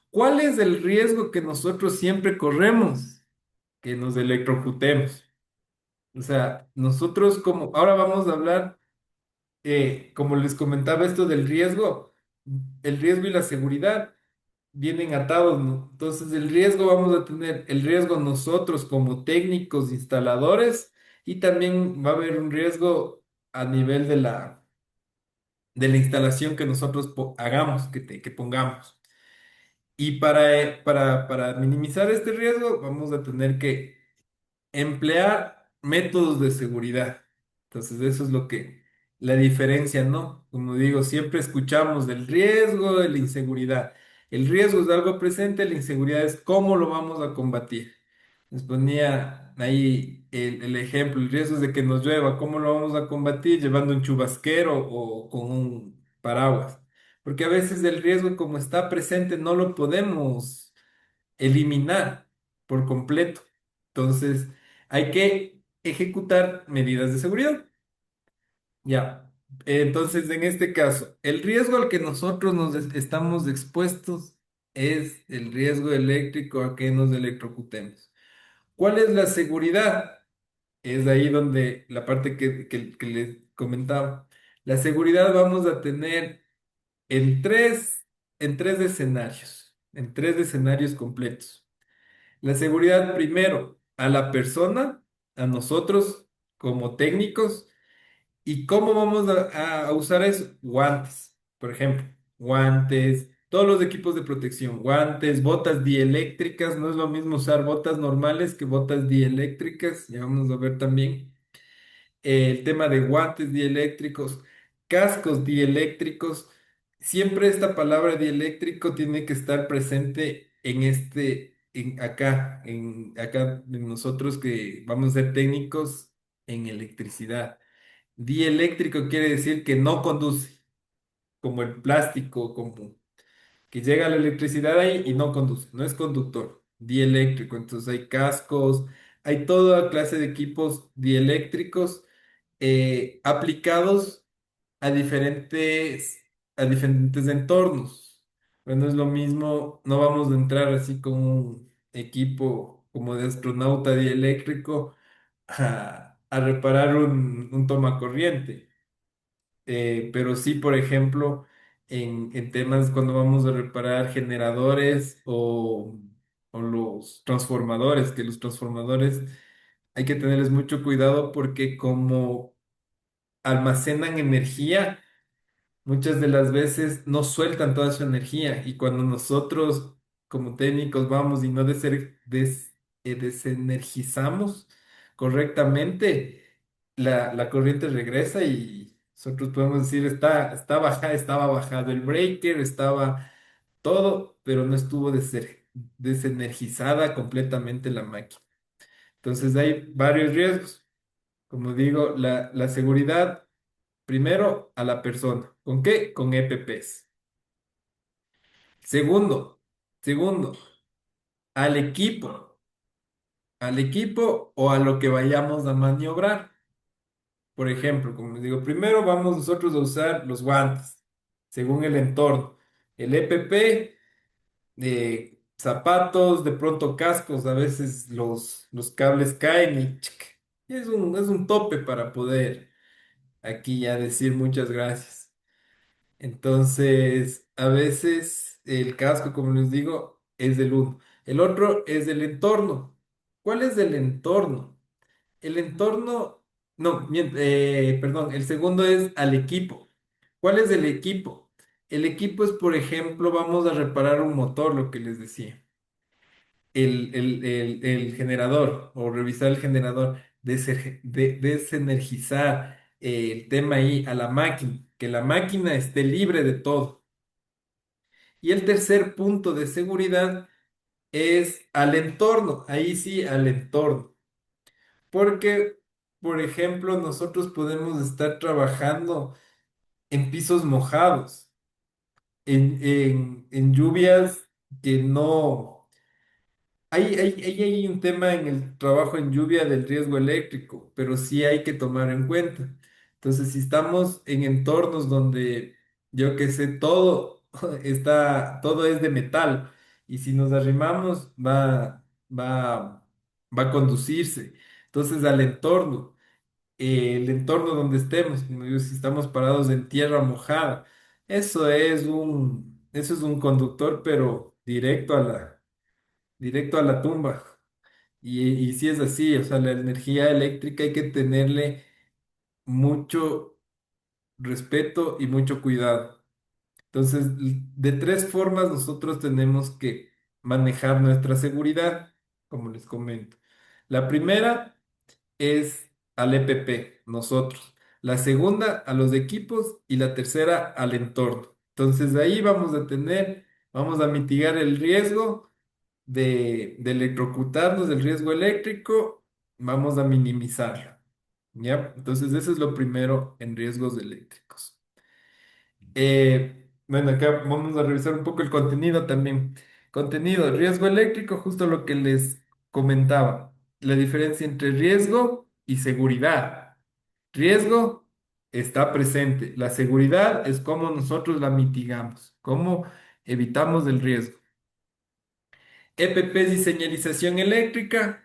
¿Cuál es el riesgo que nosotros siempre corremos? Que nos electrocutemos. O sea, nosotros como, ahora vamos a hablar, como les comentaba esto del riesgo, el riesgo y la seguridad vienen atados, ¿no? Entonces, el riesgo vamos a tener el riesgo nosotros como técnicos instaladores y también va a haber un riesgo a nivel de la instalación que nosotros hagamos, que pongamos. Y para minimizar este riesgo, vamos a tener que emplear métodos de seguridad. Entonces, eso es lo que, la diferencia, ¿no? Como digo, siempre escuchamos del riesgo, de la inseguridad. El riesgo es algo presente, la inseguridad es cómo lo vamos a combatir. Les ponía ahí el ejemplo, el riesgo es de que nos llueva, ¿cómo lo vamos a combatir? Llevando un chubasquero o con un paraguas. Porque a veces el riesgo como está presente no lo podemos eliminar por completo. Entonces, hay que ejecutar medidas de seguridad. Ya. Entonces, en este caso, el riesgo al que nosotros estamos expuestos es el riesgo eléctrico a que nos electrocutemos. ¿Cuál es la seguridad? Es ahí donde la parte que les comentaba. La seguridad vamos a tener en en tres escenarios completos. La seguridad primero a la persona, a nosotros como técnicos. ¿Y cómo vamos a usar eso? Guantes, por ejemplo, guantes, todos los equipos de protección, guantes, botas dieléctricas, no es lo mismo usar botas normales que botas dieléctricas, ya vamos a ver también el tema de guantes dieléctricos, cascos dieléctricos. Siempre esta palabra dieléctrico tiene que estar presente en acá, en nosotros que vamos a ser técnicos en electricidad. Dieléctrico quiere decir que no conduce, como el plástico, como que llega la electricidad ahí y no conduce, no es conductor. Dieléctrico, entonces hay cascos, hay toda clase de equipos dieléctricos aplicados a a diferentes entornos. Bueno, es lo mismo, no vamos a entrar así con un equipo como de astronauta dieléctrico a reparar un tomacorriente. Pero sí, por ejemplo, en temas cuando vamos a reparar generadores o los transformadores, que los transformadores hay que tenerles mucho cuidado porque como almacenan energía, muchas de las veces no sueltan toda su energía y cuando nosotros como técnicos vamos y no desenergizamos correctamente, la corriente regresa y nosotros podemos decir está baja, estaba bajado el breaker, estaba todo, pero no estuvo desenergizada completamente la máquina. Entonces hay varios riesgos. Como digo, la seguridad, primero a la persona. ¿Con qué? Con EPPs. Segundo, segundo, al equipo, al equipo o a lo que vayamos a maniobrar. Por ejemplo, como les digo, primero vamos nosotros a usar los guantes, según el entorno. El EPP, zapatos, de pronto cascos, a veces los cables caen y ¡chic! Es un tope para poder aquí ya decir muchas gracias. Entonces, a veces el casco, como les digo, es del uno. El otro es del entorno. ¿Cuál es el entorno? El entorno, no, perdón, el segundo es al equipo. ¿Cuál es el equipo? El equipo es, por ejemplo, vamos a reparar un motor, lo que les decía. El generador o revisar el generador, desenergizar el tema ahí a la máquina, que la máquina esté libre de todo. Y el tercer punto de seguridad es al entorno, ahí sí, al entorno. Porque, por ejemplo, nosotros podemos estar trabajando en pisos mojados, en lluvias que no... Hay un tema en el trabajo en lluvia del riesgo eléctrico, pero sí hay que tomar en cuenta. Entonces, si estamos en entornos donde, yo que sé, todo todo es de metal, y si nos arrimamos, va a conducirse. Entonces, al entorno, el entorno donde estemos, como digo, si estamos parados en tierra mojada, eso es un conductor, pero directo a la tumba. Y si es así, o sea, la energía eléctrica hay que tenerle mucho respeto y mucho cuidado. Entonces, de tres formas nosotros tenemos que manejar nuestra seguridad, como les comento. La primera es al EPP, nosotros. La segunda a los equipos y la tercera al entorno. Entonces, ahí vamos a mitigar el riesgo de electrocutarnos, del riesgo eléctrico, vamos a minimizarlo. ¿Ya? Entonces, eso es lo primero en riesgos eléctricos. Bueno, acá vamos a revisar un poco el contenido también. Contenido, riesgo eléctrico, justo lo que les comentaba. La diferencia entre riesgo y seguridad. Riesgo está presente. La seguridad es cómo nosotros la mitigamos, cómo evitamos el riesgo. EPP es señalización eléctrica,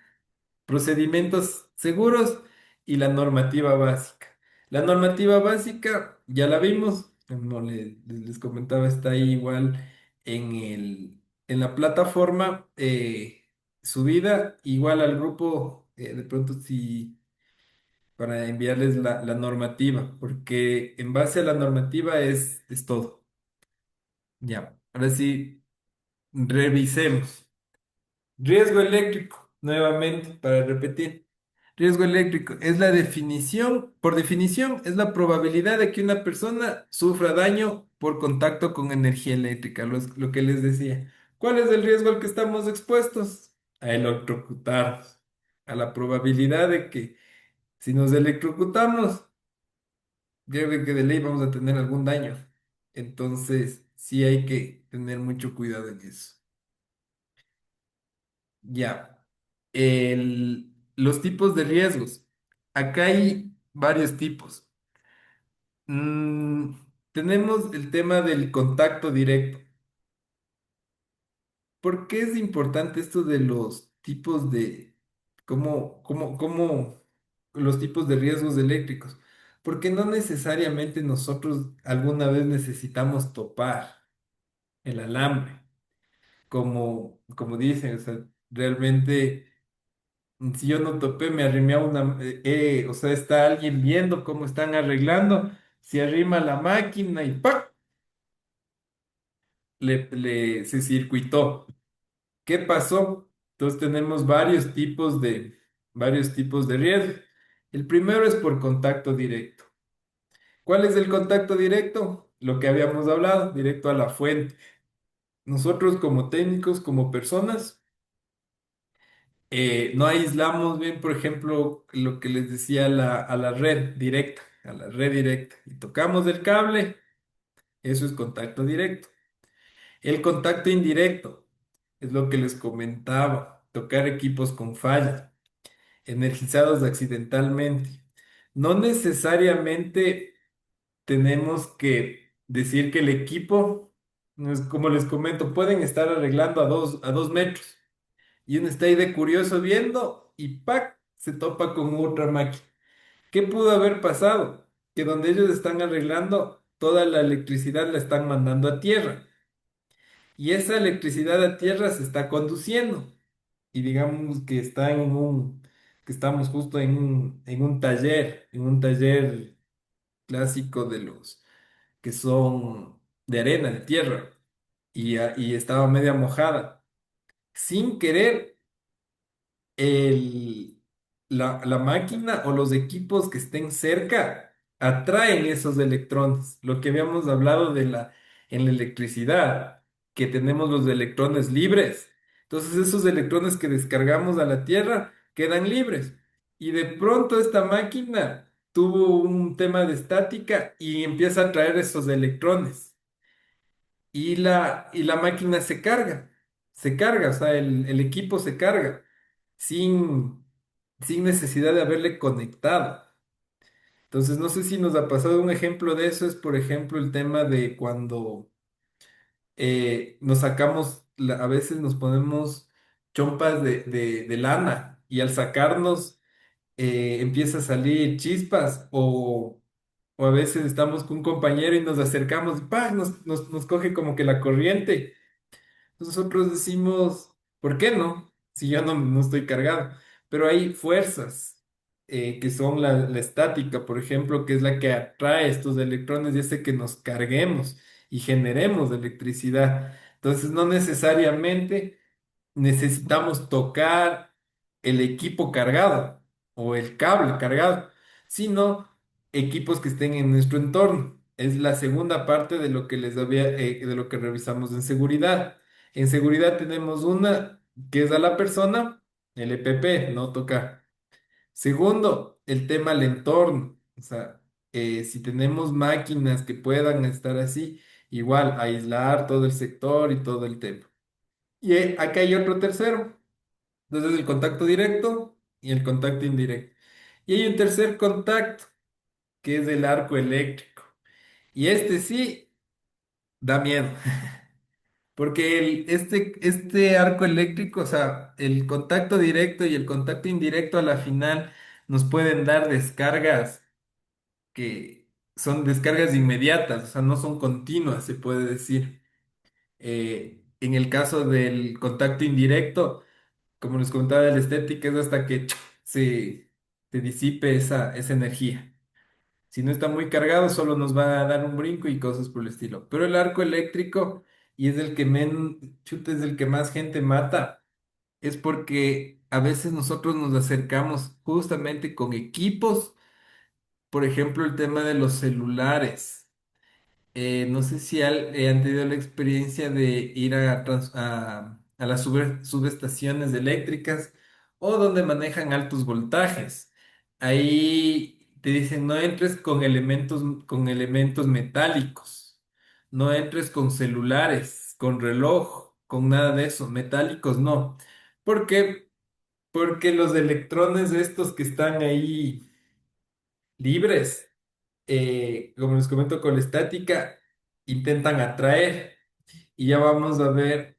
procedimientos seguros y la normativa básica. La normativa básica ya la vimos, como les comentaba, está ahí igual en la plataforma subida, igual al grupo, de pronto sí, para enviarles la normativa, porque en base a la normativa es todo. Ya, ahora sí, revisemos. Riesgo eléctrico, nuevamente, para repetir. Riesgo eléctrico es la definición, por definición, es la probabilidad de que una persona sufra daño por contacto con energía eléctrica, lo que les decía. ¿Cuál es el riesgo al que estamos expuestos? A electrocutarnos, a la probabilidad de que si nos electrocutamos, yo creo que de ley vamos a tener algún daño. Entonces, sí hay que tener mucho cuidado en eso. Ya. Los tipos de riesgos. Acá hay varios tipos. Mm, tenemos el tema del contacto directo. ¿Por qué es importante esto de los tipos de, cómo los tipos de riesgos eléctricos? Porque no necesariamente nosotros alguna vez necesitamos topar el alambre, como dicen, o sea, realmente. Si yo no topé, me arrimé a o sea, está alguien viendo cómo están arreglando, se arrima la máquina y ¡pac! Se circuitó. ¿Qué pasó? Entonces tenemos varios tipos de riesgo. El primero es por contacto directo. ¿Cuál es el contacto directo? Lo que habíamos hablado, directo a la fuente. Nosotros como técnicos, como personas, no aislamos bien, por ejemplo, lo que les decía a la red directa, a la red directa. Y tocamos el cable, eso es contacto directo. El contacto indirecto es lo que les comentaba, tocar equipos con falla, energizados accidentalmente. No necesariamente tenemos que decir que el equipo, no es como les comento, pueden estar arreglando a 2 metros. Y uno está ahí de curioso viendo y ¡pac! Se topa con otra máquina. ¿Qué pudo haber pasado? Que donde ellos están arreglando, toda la electricidad la están mandando a tierra. Y esa electricidad a tierra se está conduciendo. Y digamos que que estamos justo en un taller clásico de los que son de arena, de tierra, y estaba media mojada. Sin querer, el, la máquina o los equipos que estén cerca atraen esos electrones. Lo que habíamos hablado en la electricidad, que tenemos los electrones libres. Entonces esos electrones que descargamos a la Tierra quedan libres. Y de pronto esta máquina tuvo un tema de estática y empieza a atraer esos electrones. Y la máquina se carga, o sea, el equipo se carga sin, sin necesidad de haberle conectado. Entonces, no sé si nos ha pasado un ejemplo de eso, es por ejemplo el tema de cuando nos sacamos, a veces nos ponemos chompas de lana y al sacarnos empieza a salir chispas o a veces estamos con un compañero y nos acercamos, ¡pah! Nos coge como que la corriente. Nosotros decimos, ¿por qué no? Si yo no estoy cargado. Pero hay fuerzas que son la estática, por ejemplo, que es la que atrae estos electrones y hace que nos carguemos y generemos electricidad. Entonces, no necesariamente necesitamos tocar el equipo cargado o el cable cargado, sino equipos que estén en nuestro entorno. Es la segunda parte de lo que de lo que revisamos en seguridad. En seguridad tenemos una que es a la persona, el EPP, no tocar. Segundo, el tema al entorno. O sea, si tenemos máquinas que puedan estar así, igual aislar todo el sector y todo el tema. Y acá hay otro tercero. Entonces el contacto directo y el contacto indirecto. Y hay un tercer contacto, que es el arco eléctrico. Y este sí da miedo, porque este arco eléctrico, o sea, el contacto directo y el contacto indirecto a la final nos pueden dar descargas que son descargas inmediatas, o sea, no son continuas, se puede decir. En el caso del contacto indirecto, como les comentaba de la estética, es hasta que se, se disipe esa energía. Si no está muy cargado, solo nos va a dar un brinco y cosas por el estilo. Pero el arco eléctrico, y es el que chuta, es el que más gente mata, es porque a veces nosotros nos acercamos justamente con equipos, por ejemplo, el tema de los celulares. No sé si han tenido la experiencia de ir a las subestaciones eléctricas o donde manejan altos voltajes. Ahí te dicen no entres con elementos metálicos, no entres con celulares, con reloj, con nada de eso, metálicos no. ¿Por qué? Porque los electrones estos que están ahí libres como les comento con la estática, intentan atraer y ya vamos a ver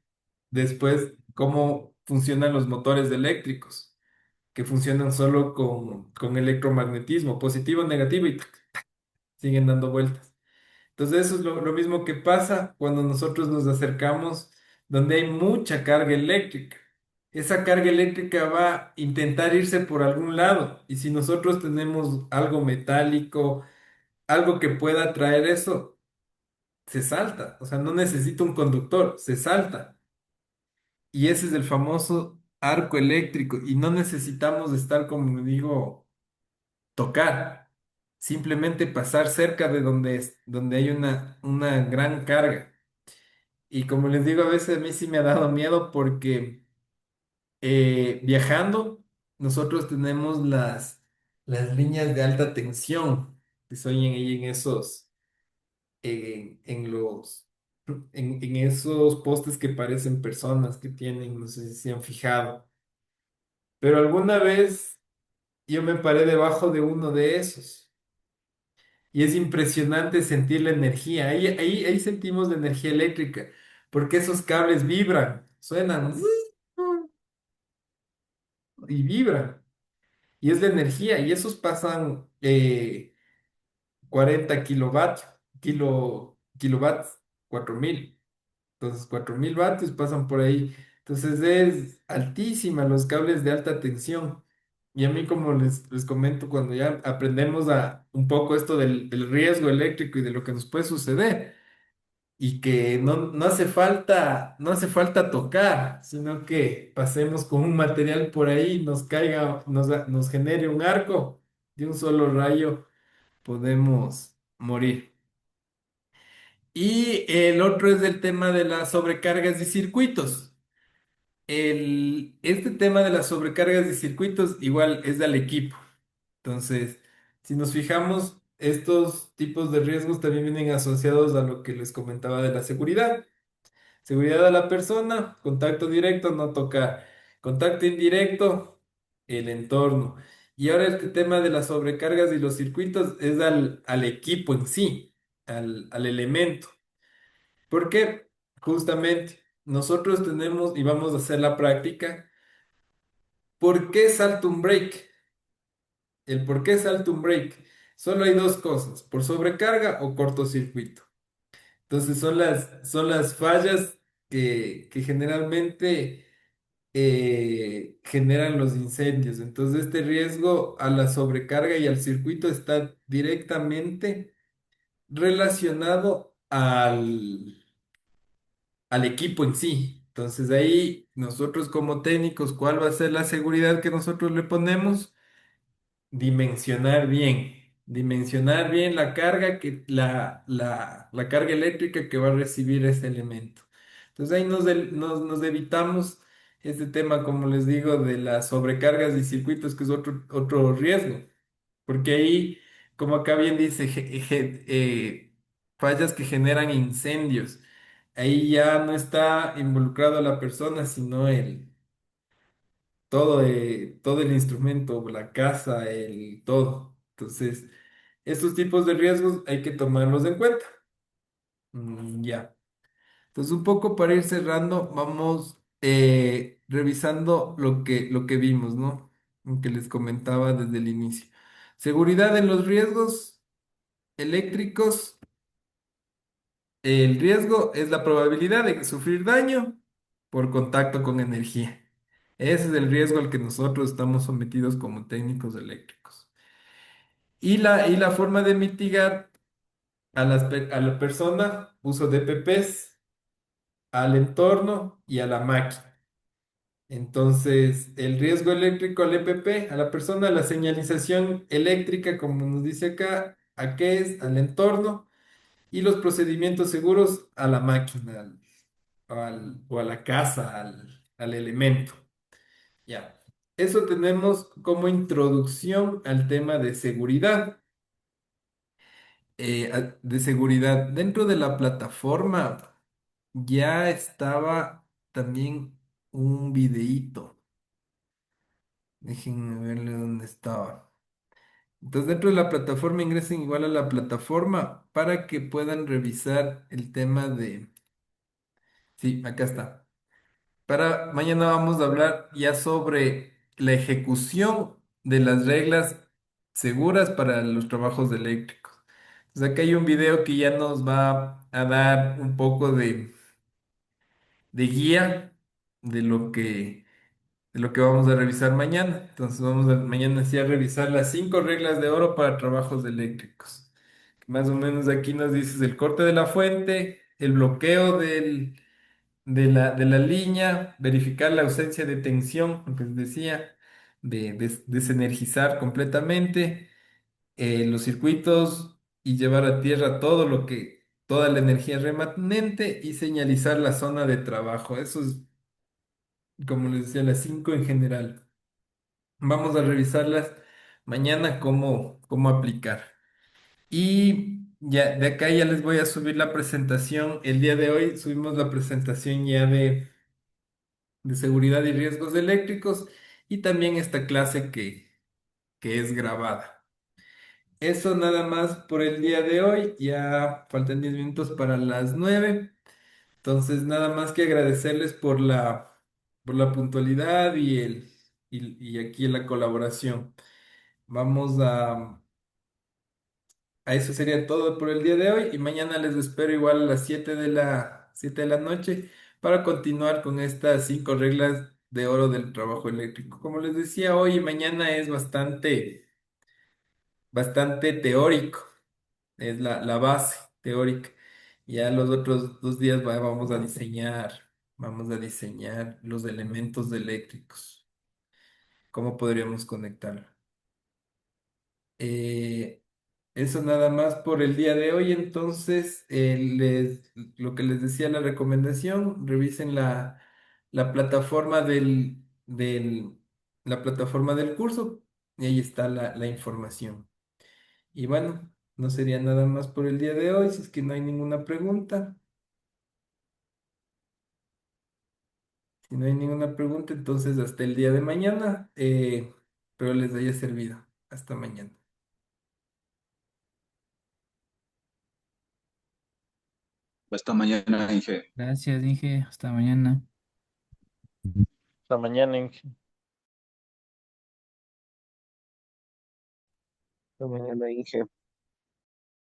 después cómo funcionan los motores eléctricos, que funcionan solo con electromagnetismo, positivo, negativo y tac, siguen dando vueltas. Entonces eso es lo mismo que pasa cuando nosotros nos acercamos donde hay mucha carga eléctrica. Esa carga eléctrica va a intentar irse por algún lado y si nosotros tenemos algo metálico, algo que pueda traer eso, se salta. O sea, no necesita un conductor, se salta. Y ese es el famoso arco eléctrico. Y no necesitamos estar, como digo, tocar. Simplemente pasar cerca de donde hay una gran carga. Y como les digo, a veces a mí sí me ha dado miedo porque viajando, nosotros tenemos las líneas de alta tensión que son ahí en esos en esos postes que parecen personas que tienen, no sé si se han fijado. Pero alguna vez yo me paré debajo de uno de esos y es impresionante sentir la energía. Ahí sentimos la energía eléctrica, porque esos cables vibran, suenan y vibran. Y es la energía, y esos pasan 40 kilovatios, kilovatios, 4000. Entonces, 4000 vatios pasan por ahí. Entonces, es altísima los cables de alta tensión. Y a mí, como les comento, cuando ya aprendemos a un poco esto del riesgo eléctrico y de lo que nos puede suceder, y que no hace falta tocar, sino que pasemos con un material por ahí, nos caiga, nos genere un arco de un solo rayo, podemos morir. Y el otro es el tema de las sobrecargas de circuitos. Este tema de las sobrecargas de circuitos igual es del equipo. Entonces, si nos fijamos, estos tipos de riesgos también vienen asociados a lo que les comentaba de la seguridad. Seguridad a la persona, contacto directo, no tocar. Contacto indirecto, el entorno. Y ahora este tema de las sobrecargas y los circuitos es al equipo en sí, al elemento. Porque justamente nosotros tenemos y vamos a hacer la práctica. ¿Por qué salta un break? El por qué salta un break. Solo hay dos cosas, por sobrecarga o cortocircuito. Entonces son las fallas que generalmente generan los incendios. Entonces este riesgo a la sobrecarga y al circuito está directamente relacionado al equipo en sí. Entonces ahí nosotros como técnicos, ¿cuál va a ser la seguridad que nosotros le ponemos? Dimensionar bien la carga eléctrica que va a recibir ese elemento. Entonces ahí nos evitamos este tema, como les digo, de las sobrecargas y circuitos, que es otro riesgo, porque ahí, como acá bien dice, fallas que generan incendios. Ahí ya no está involucrado la persona, sino todo el instrumento, la casa, el todo. Entonces, estos tipos de riesgos hay que tomarlos en cuenta. Ya. Entonces, un poco para ir cerrando, vamos revisando lo que vimos, ¿no? Lo que les comentaba desde el inicio. Seguridad en los riesgos eléctricos. El riesgo es la probabilidad de sufrir daño por contacto con energía. Ese es el riesgo al que nosotros estamos sometidos como técnicos eléctricos. Y la forma de mitigar a la persona, uso de EPPs, al entorno y a la máquina. Entonces, el riesgo eléctrico al EPP, a la persona, la señalización eléctrica, como nos dice acá, ¿a qué es? Al entorno, y los procedimientos seguros a la máquina, o a la casa, al elemento. Ya. Eso tenemos como introducción al tema de seguridad. De seguridad. Dentro de la plataforma ya estaba también un videíto. Déjenme verle dónde estaba. Entonces, dentro de la plataforma ingresen igual a la plataforma para que puedan revisar el tema de... Sí, acá está. Para mañana vamos a hablar ya sobre la ejecución de las reglas seguras para los trabajos eléctricos. Entonces, acá hay un video que ya nos va a dar un poco de guía de lo que vamos a revisar mañana. Entonces, vamos mañana sí a revisar las 5 reglas de oro para trabajos eléctricos. Más o menos aquí nos dices el corte de la fuente, el bloqueo de la línea, verificar la ausencia de tensión, lo que les decía, de desenergizar completamente los circuitos y llevar a tierra toda la energía remanente y señalizar la zona de trabajo. Eso es, como les decía, las 5 en general. Vamos a revisarlas mañana cómo aplicar. Y ya de acá ya les voy a subir la presentación. El día de hoy subimos la presentación ya de seguridad y riesgos eléctricos, y también esta clase que es grabada. Eso nada más por el día de hoy. Ya faltan 10 minutos para las 9. Entonces, nada más que agradecerles por la puntualidad y aquí la colaboración. Vamos a eso sería todo por el día de hoy, y mañana les espero igual a las 7 de la 7 de la noche, para continuar con estas 5 reglas de oro del trabajo eléctrico. Como les decía, hoy y mañana es bastante teórico, es la base teórica. Ya los otros 2 días vamos a diseñar los elementos eléctricos, cómo podríamos conectarlo. Eh, Eso nada más por el día de hoy. Entonces, lo que les decía, la recomendación, revisen la plataforma la plataforma del curso y ahí está la información. Y bueno, no sería nada más por el día de hoy, si es que no hay ninguna pregunta. Si no hay ninguna pregunta, entonces hasta el día de mañana. Espero les haya servido. Hasta mañana. Hasta mañana, Inge. Gracias, Inge. Hasta mañana. Hasta mañana, Inge. Hasta mañana, Inge.